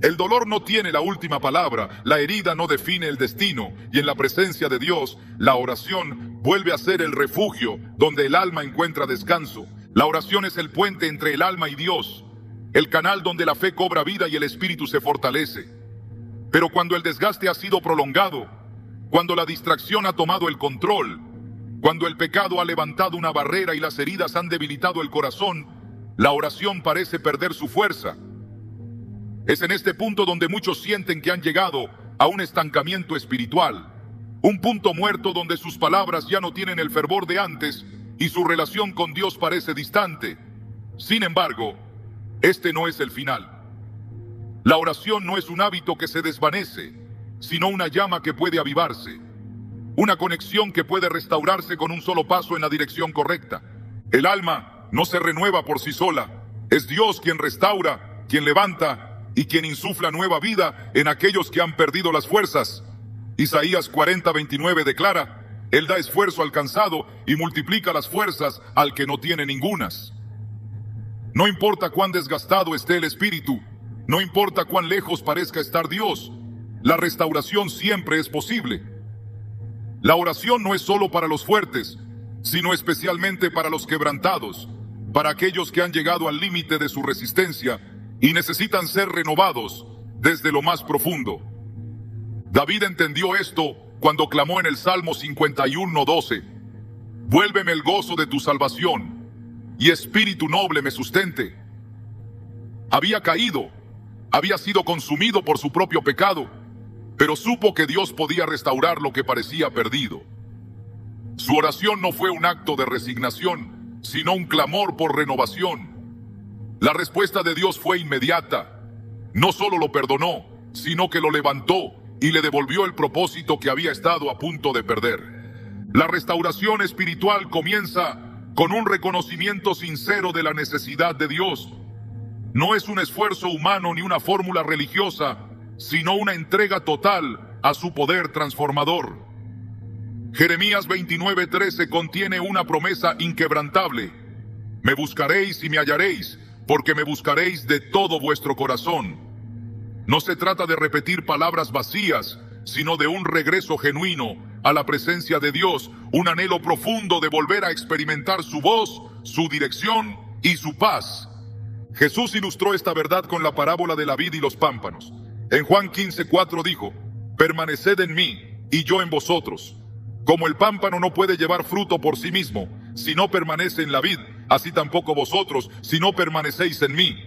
El dolor no tiene la última palabra, la herida no define el destino, y en la presencia de Dios, la oración vuelve a ser el refugio donde el alma encuentra descanso. La oración es el puente entre el alma y Dios, el canal donde la fe cobra vida y el espíritu se fortalece. Pero cuando el desgaste ha sido prolongado, cuando la distracción ha tomado el control, cuando el pecado ha levantado una barrera y las heridas han debilitado el corazón, la oración parece perder su fuerza. Es en este punto donde muchos sienten que han llegado a un estancamiento espiritual, un punto muerto donde sus palabras ya no tienen el fervor de antes y su relación con Dios parece distante. Sin embargo, este no es el final. La oración no es un hábito que se desvanece, sino una llama que puede avivarse, una conexión que puede restaurarse con un solo paso en la dirección correcta. El alma no se renueva por sí sola, es Dios quien restaura, quien levanta y quien insufla nueva vida en aquellos que han perdido las fuerzas. Isaías 40:29 declara, Él da esfuerzo al cansado y multiplica las fuerzas al que no tiene ningunas. No importa cuán desgastado esté el espíritu, no importa cuán lejos parezca estar Dios, la restauración siempre es posible. La oración no es solo para los fuertes, sino especialmente para los quebrantados, para aquellos que han llegado al límite de su resistencia y necesitan ser renovados desde lo más profundo. David entendió esto cuando clamó en el Salmo 51:12, vuélveme el gozo de tu salvación, y espíritu noble me sustente. Había caído, había sido consumido por su propio pecado, pero supo que Dios podía restaurar lo que parecía perdido. Su oración no fue un acto de resignación, sino un clamor por renovación. La respuesta de Dios fue inmediata. No solo lo perdonó, sino que lo levantó y le devolvió el propósito que había estado a punto de perder. La restauración espiritual comienza con un reconocimiento sincero de la necesidad de Dios. No es un esfuerzo humano ni una fórmula religiosa, sino una entrega total a su poder transformador. Jeremías 29:13 contiene una promesa inquebrantable. Me buscaréis y me hallaréis, porque me buscaréis de todo vuestro corazón. No se trata de repetir palabras vacías, sino de un regreso genuino a la presencia de Dios, un anhelo profundo de volver a experimentar su voz, su dirección y su paz. Jesús ilustró esta verdad con la parábola de la vid y los pámpanos. En Juan 15:4 dijo, permaneced en mí y yo en vosotros. Como el pámpano no puede llevar fruto por sí mismo, si no permanece en la vid, así tampoco vosotros, si no permanecéis en mí.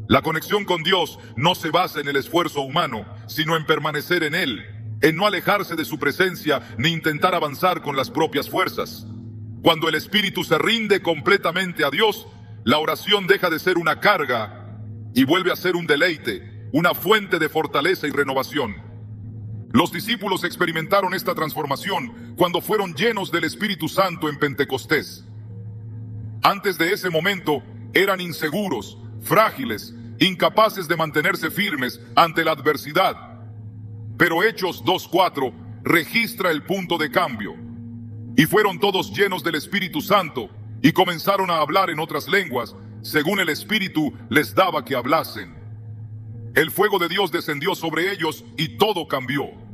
La conexión con Dios no se basa en el esfuerzo humano, sino en permanecer en Él, en no alejarse de su presencia ni intentar avanzar con las propias fuerzas. Cuando el espíritu se rinde completamente a Dios, la oración deja de ser una carga y vuelve a ser un deleite, una fuente de fortaleza y renovación. Los discípulos experimentaron esta transformación cuando fueron llenos del Espíritu Santo en Pentecostés. Antes de ese momento, eran inseguros, frágiles, incapaces de mantenerse firmes ante la adversidad. Pero Hechos 2:4 registra el punto de cambio. Y fueron todos llenos del Espíritu Santo y comenzaron a hablar en otras lenguas, según el Espíritu les daba que hablasen. El fuego de Dios descendió sobre ellos y todo cambió.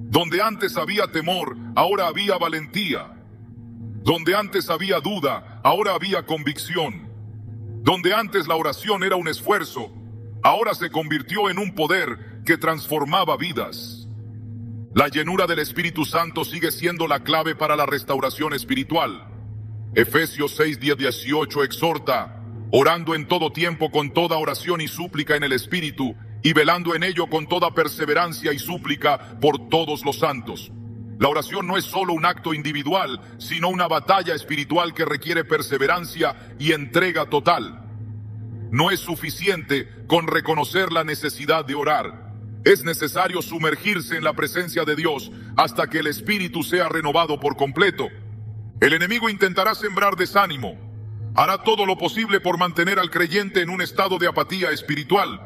Donde antes había temor, ahora había valentía. Donde antes había duda, ahora había convicción. Donde antes la oración era un esfuerzo, ahora se convirtió en un poder que transformaba vidas. La llenura del Espíritu Santo sigue siendo la clave para la restauración espiritual. Efesios 6:10-18 exhorta, orando en todo tiempo con toda oración y súplica en el Espíritu, y velando en ello con toda perseverancia y súplica por todos los santos. La oración no es solo un acto individual, sino una batalla espiritual que requiere perseverancia y entrega total. No es suficiente con reconocer la necesidad de orar. Es necesario sumergirse en la presencia de Dios hasta que el espíritu sea renovado por completo. El enemigo intentará sembrar desánimo. Hará todo lo posible por mantener al creyente en un estado de apatía espiritual.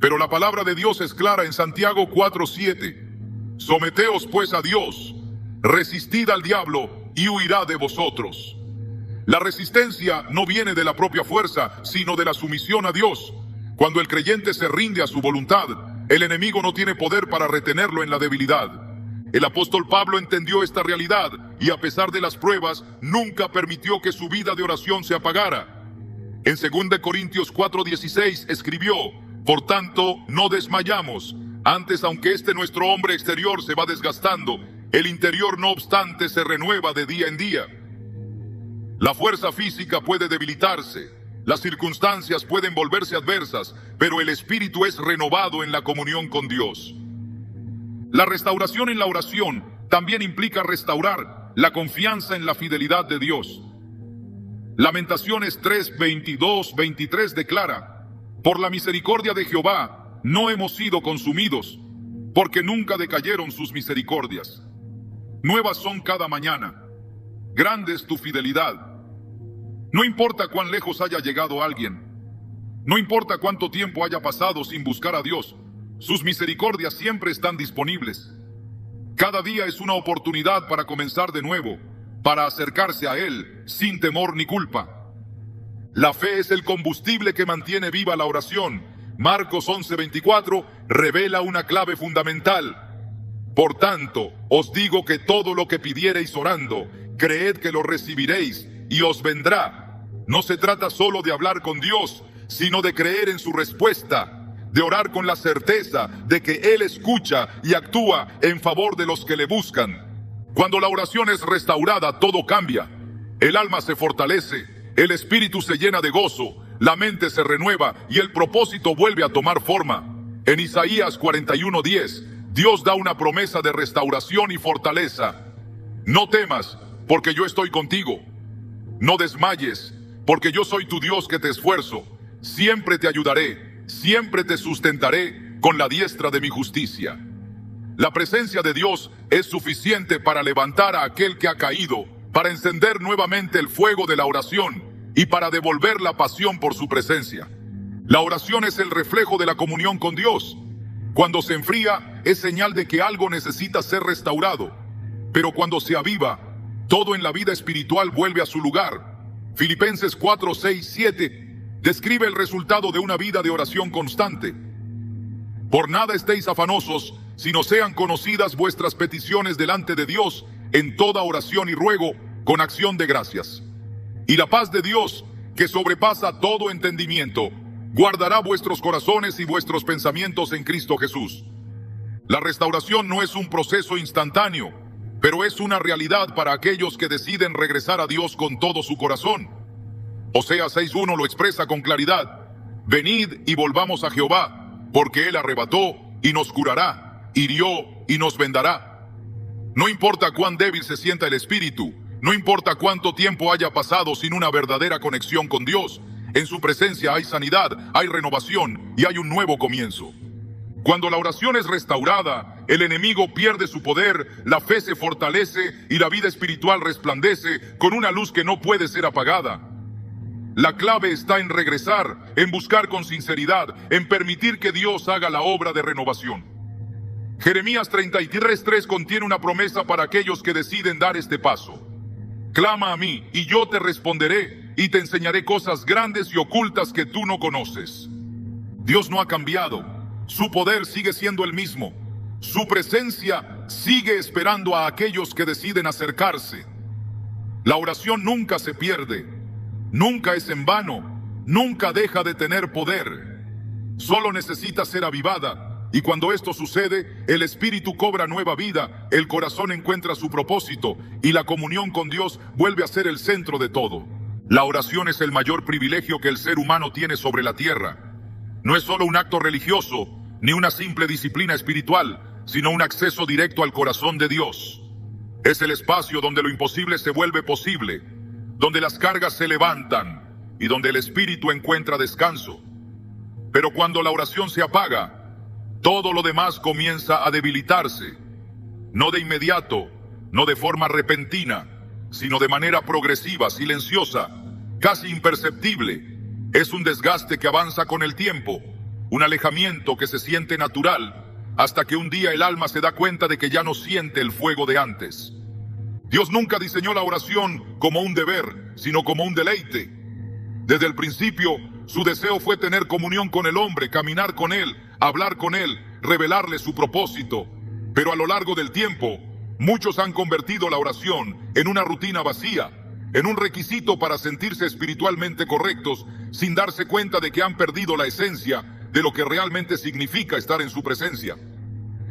Pero la palabra de Dios es clara en Santiago 4:7. Someteos pues a Dios, resistid al diablo y huirá de vosotros. La resistencia no viene de la propia fuerza, sino de la sumisión a Dios. Cuando el creyente se rinde a su voluntad, el enemigo no tiene poder para retenerlo en la debilidad. El apóstol Pablo entendió esta realidad y a pesar de las pruebas, nunca permitió que su vida de oración se apagara. En 2 Corintios 4:16 escribió: por tanto, no desmayamos. Antes, aunque nuestro hombre exterior se va desgastando, el interior no obstante se renueva de día en día. La fuerza física puede debilitarse, las circunstancias pueden volverse adversas, pero el espíritu es renovado en la comunión con Dios. La restauración en la oración también implica restaurar la confianza en la fidelidad de Dios. Lamentaciones 3:22-23 declara: por la misericordia de Jehová no hemos sido consumidos, porque nunca decayeron sus misericordias. Nuevas son cada mañana. Grande es tu fidelidad. No importa cuán lejos haya llegado alguien, no importa cuánto tiempo haya pasado sin buscar a Dios, sus misericordias siempre están disponibles. Cada día es una oportunidad para comenzar de nuevo, para acercarse a Él sin temor ni culpa. La fe es el combustible que mantiene viva la oración. Marcos 11:24 revela una clave fundamental. Por tanto, os digo que todo lo que pidiereis orando, creed que lo recibiréis y os vendrá. No se trata solo de hablar con Dios, sino de creer en su respuesta, de orar con la certeza de que Él escucha y actúa en favor de los que le buscan. Cuando la oración es restaurada, todo cambia. El alma se fortalece, el espíritu se llena de gozo, la mente se renueva y el propósito vuelve a tomar forma. En Isaías 41:10, Dios da una promesa de restauración y fortaleza. No temas, porque yo estoy contigo. No desmayes, porque yo soy tu Dios que te esfuerzo. Siempre te ayudaré, siempre te sustentaré con la diestra de mi justicia. La presencia de Dios es suficiente para levantar a aquel que ha caído, para encender nuevamente el fuego de la oración y para devolver la pasión por su presencia. La oración es el reflejo de la comunión con Dios. Cuando se enfría, es señal de que algo necesita ser restaurado. Pero cuando se aviva, todo en la vida espiritual vuelve a su lugar. Filipenses 4:6-7 describe el resultado de una vida de oración constante. Por nada estéis afanosos, sino sean conocidas vuestras peticiones delante de Dios en toda oración y ruego, con acción de gracias. Y la paz de Dios, que sobrepasa todo entendimiento, guardará vuestros corazones y vuestros pensamientos en Cristo Jesús. La restauración no es un proceso instantáneo, pero es una realidad para aquellos que deciden regresar a Dios con todo su corazón. Oseas 6:1 lo expresa con claridad: venid y volvamos a Jehová, porque Él arrebató y nos curará, hirió y nos vendará. No importa cuán débil se sienta el espíritu, no importa cuánto tiempo haya pasado sin una verdadera conexión con Dios, en su presencia hay sanidad, hay renovación y hay un nuevo comienzo. Cuando la oración es restaurada, el enemigo pierde su poder, la fe se fortalece y la vida espiritual resplandece con una luz que no puede ser apagada. La clave está en regresar, en buscar con sinceridad, en permitir que Dios haga la obra de renovación. Jeremías 33:3 contiene una promesa para aquellos que deciden dar este paso. Clama a mí y yo te responderé y te enseñaré cosas grandes y ocultas que tú no conoces. Dios no ha cambiado. Su poder sigue siendo el mismo. Su presencia sigue esperando a aquellos que deciden acercarse. La oración nunca se pierde, nunca es en vano, nunca deja de tener poder. Solo necesita ser avivada, y cuando esto sucede, el espíritu cobra nueva vida, el corazón encuentra su propósito, y la comunión con Dios vuelve a ser el centro de todo. La oración es el mayor privilegio que el ser humano tiene sobre la tierra. No es solo un acto religioso, ni una simple disciplina espiritual, sino un acceso directo al corazón de Dios. Es el espacio donde lo imposible se vuelve posible, donde las cargas se levantan y donde el espíritu encuentra descanso. Pero cuando la oración se apaga, todo lo demás comienza a debilitarse. No de inmediato, no de forma repentina, sino de manera progresiva, silenciosa, casi imperceptible. Es un desgaste que avanza con el tiempo, un alejamiento que se siente natural, hasta que un día el alma se da cuenta de que ya no siente el fuego de antes. Dios nunca diseñó la oración como un deber, sino como un deleite. Desde el principio, su deseo fue tener comunión con el hombre, caminar con él, hablar con él, revelarle su propósito. Pero a lo largo del tiempo, muchos han convertido la oración en una rutina vacía, en un requisito para sentirse espiritualmente correctos, sin darse cuenta de que han perdido la esencia de lo que realmente significa estar en su presencia.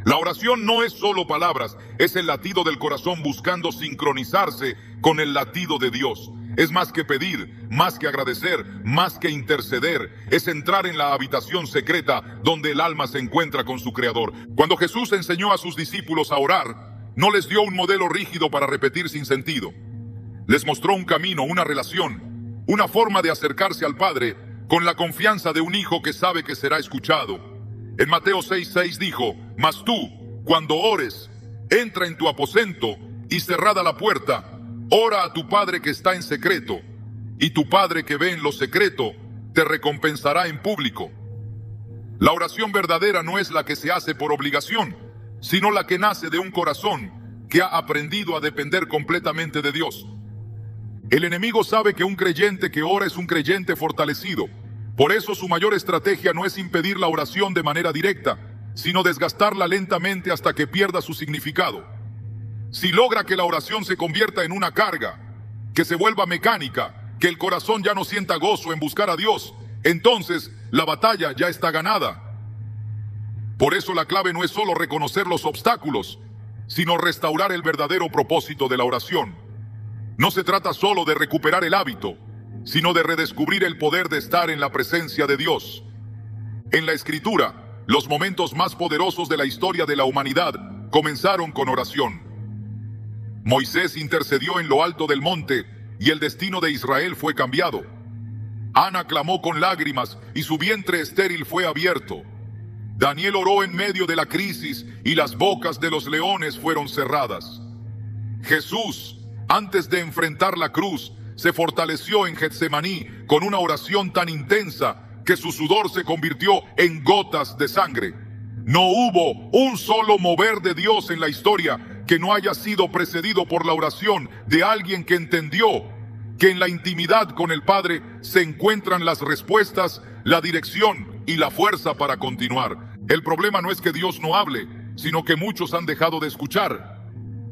La oración no es solo palabras, es el latido del corazón buscando sincronizarse con el latido de Dios. Es más que pedir, más que agradecer, más que interceder. Es entrar en la habitación secreta donde el alma se encuentra con su Creador. Cuando Jesús enseñó a sus discípulos a orar, no les dio un modelo rígido para repetir sin sentido. Les mostró un camino, una relación, una forma de acercarse al Padre con la confianza de un hijo que sabe que será escuchado. En Mateo 6:6 dijo: «Mas tú, cuando ores, entra en tu aposento y cerrada la puerta, ora a tu Padre que está en secreto, y tu Padre que ve en lo secreto te recompensará en público». La oración verdadera no es la que se hace por obligación, sino la que nace de un corazón que ha aprendido a depender completamente de Dios. El enemigo sabe que un creyente que ora es un creyente fortalecido. Por eso su mayor estrategia no es impedir la oración de manera directa, sino desgastarla lentamente hasta que pierda su significado. Si logra que la oración se convierta en una carga, que se vuelva mecánica, que el corazón ya no sienta gozo en buscar a Dios, entonces la batalla ya está ganada. Por eso la clave no es solo reconocer los obstáculos, sino restaurar el verdadero propósito de la oración. No se trata solo de recuperar el hábito, sino de redescubrir el poder de estar en la presencia de Dios. En la Escritura, los momentos más poderosos de la historia de la humanidad comenzaron con oración. Moisés intercedió en lo alto del monte y el destino de Israel fue cambiado. Ana clamó con lágrimas y su vientre estéril fue abierto. Daniel oró en medio de la crisis y las bocas de los leones fueron cerradas. Jesús, antes de enfrentar la cruz, se fortaleció en Getsemaní con una oración tan intensa que su sudor se convirtió en gotas de sangre. No hubo un solo mover de Dios en la historia que no haya sido precedido por la oración de alguien que entendió que en la intimidad con el Padre se encuentran las respuestas, la dirección y la fuerza para continuar. El problema no es que Dios no hable, sino que muchos han dejado de escuchar.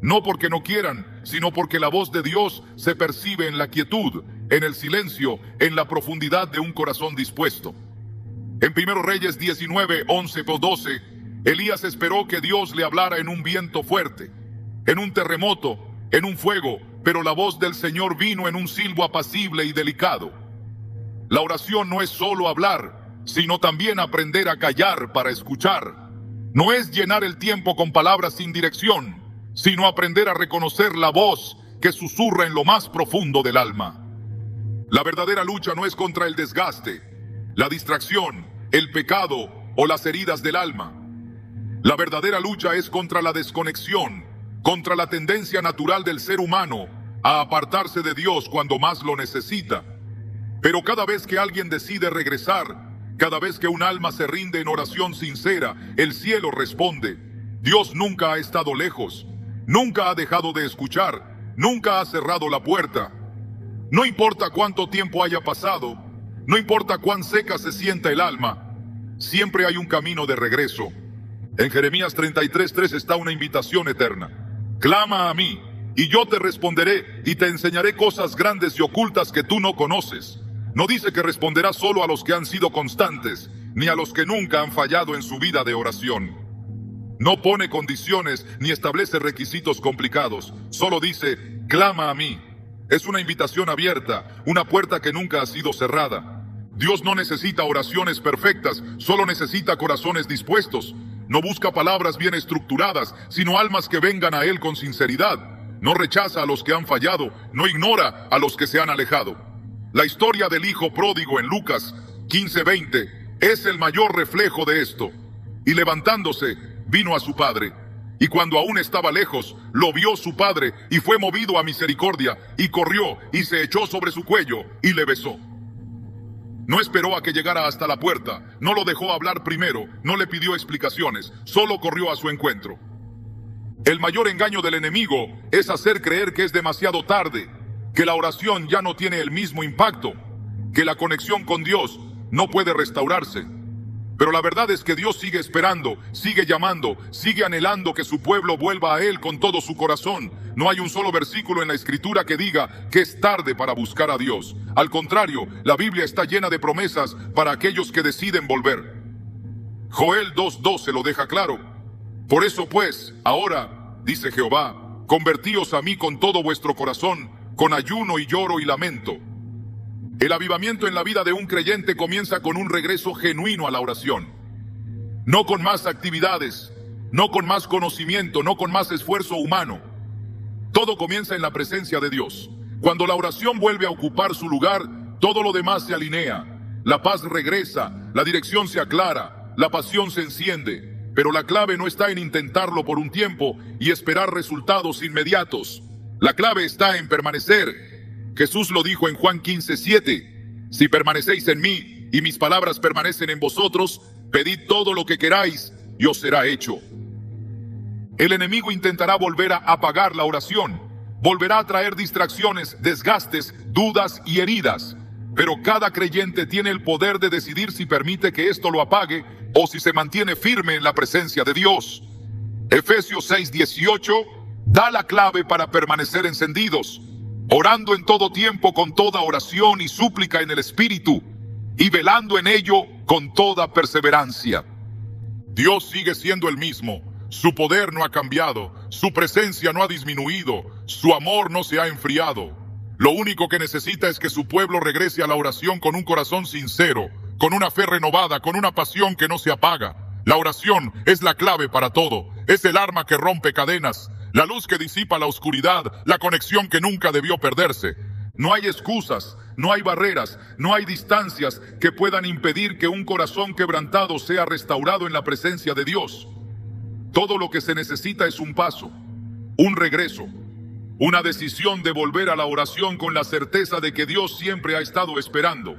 No porque no quieran, sino porque la voz de Dios se percibe en la quietud, en el silencio, en la profundidad de un corazón dispuesto. En 1 Reyes 19, 11-12, Elías esperó que Dios le hablara en un viento fuerte, en un terremoto, en un fuego, pero la voz del Señor vino en un silbo apacible y delicado. La oración no es solo hablar, sino también aprender a callar para escuchar. No es llenar el tiempo con palabras sin dirección, sino aprender a reconocer la voz que susurra en lo más profundo del alma. La verdadera lucha no es contra el desgaste, la distracción, el pecado o las heridas del alma. La verdadera lucha es contra la desconexión, contra la tendencia natural del ser humano a apartarse de Dios cuando más lo necesita. Pero cada vez que alguien decide regresar, cada vez que un alma se rinde en oración sincera, el cielo responde. Dios nunca ha estado lejos, nunca ha dejado de escuchar, nunca ha cerrado la puerta. No importa cuánto tiempo haya pasado, no importa cuán seca se sienta el alma, siempre hay un camino de regreso. En Jeremías 33:3 está una invitación eterna. Clama a mí, y yo te responderé, y te enseñaré cosas grandes y ocultas que tú no conoces. No dice que responderá solo a los que han sido constantes, ni a los que nunca han fallado en su vida de oración. No pone condiciones ni establece requisitos complicados, solo dice, clama a mí. Es una invitación abierta, una puerta que nunca ha sido cerrada. Dios no necesita oraciones perfectas, solo necesita corazones dispuestos. No busca palabras bien estructuradas, sino almas que vengan a Él con sinceridad. No rechaza a los que han fallado, no ignora a los que se han alejado. La historia del hijo pródigo en Lucas 15:20 es el mayor reflejo de esto. Y levantándose, vino a su padre. Y cuando aún estaba lejos, lo vio su padre y fue movido a misericordia, y corrió y se echó sobre su cuello y le besó. No esperó a que llegara hasta la puerta, no lo dejó hablar primero, no le pidió explicaciones, solo corrió a su encuentro. El mayor engaño del enemigo es hacer creer que es demasiado tarde, que la oración ya no tiene el mismo impacto, que la conexión con Dios no puede restaurarse. Pero la verdad es que Dios sigue esperando, sigue llamando, sigue anhelando que su pueblo vuelva a Él con todo su corazón. No hay un solo versículo en la Escritura que diga que es tarde para buscar a Dios. Al contrario, la Biblia está llena de promesas para aquellos que deciden volver. Joel 2:12 lo deja claro. Por eso pues, ahora, dice Jehová, convertíos a mí con todo vuestro corazón, con ayuno y lloro y lamento. El avivamiento en la vida de un creyente comienza con un regreso genuino a la oración. No con más actividades, no con más conocimiento, no con más esfuerzo humano. Todo comienza en la presencia de Dios. Cuando la oración vuelve a ocupar su lugar, todo lo demás se alinea. La paz regresa, la dirección se aclara, la pasión se enciende. Pero la clave no está en intentarlo por un tiempo y esperar resultados inmediatos. La clave está en permanecer. Jesús lo dijo en Juan 15:7. Si permanecéis en mí y mis palabras permanecen en vosotros, pedid todo lo que queráis y os será hecho. El enemigo intentará volver a apagar la oración. Volverá a traer distracciones, desgastes, dudas y heridas. Pero cada creyente tiene el poder de decidir si permite que esto lo apague o si se mantiene firme en la presencia de Dios. Efesios 6:18 da la clave para permanecer encendidos, orando en todo tiempo con toda oración y súplica en el Espíritu, y velando en ello con toda perseverancia. Dios sigue siendo el mismo, su poder no ha cambiado, su presencia no ha disminuido, su amor no se ha enfriado. Lo único que necesita es que su pueblo regrese a la oración con un corazón sincero, con una fe renovada, con una pasión que no se apaga. La oración es la clave para todo, es el arma que rompe cadenas, la luz que disipa la oscuridad, la conexión que nunca debió perderse. No hay excusas, no hay barreras, no hay distancias que puedan impedir que un corazón quebrantado sea restaurado en la presencia de Dios. Todo lo que se necesita es un paso, un regreso, una decisión de volver a la oración con la certeza de que Dios siempre ha estado esperando.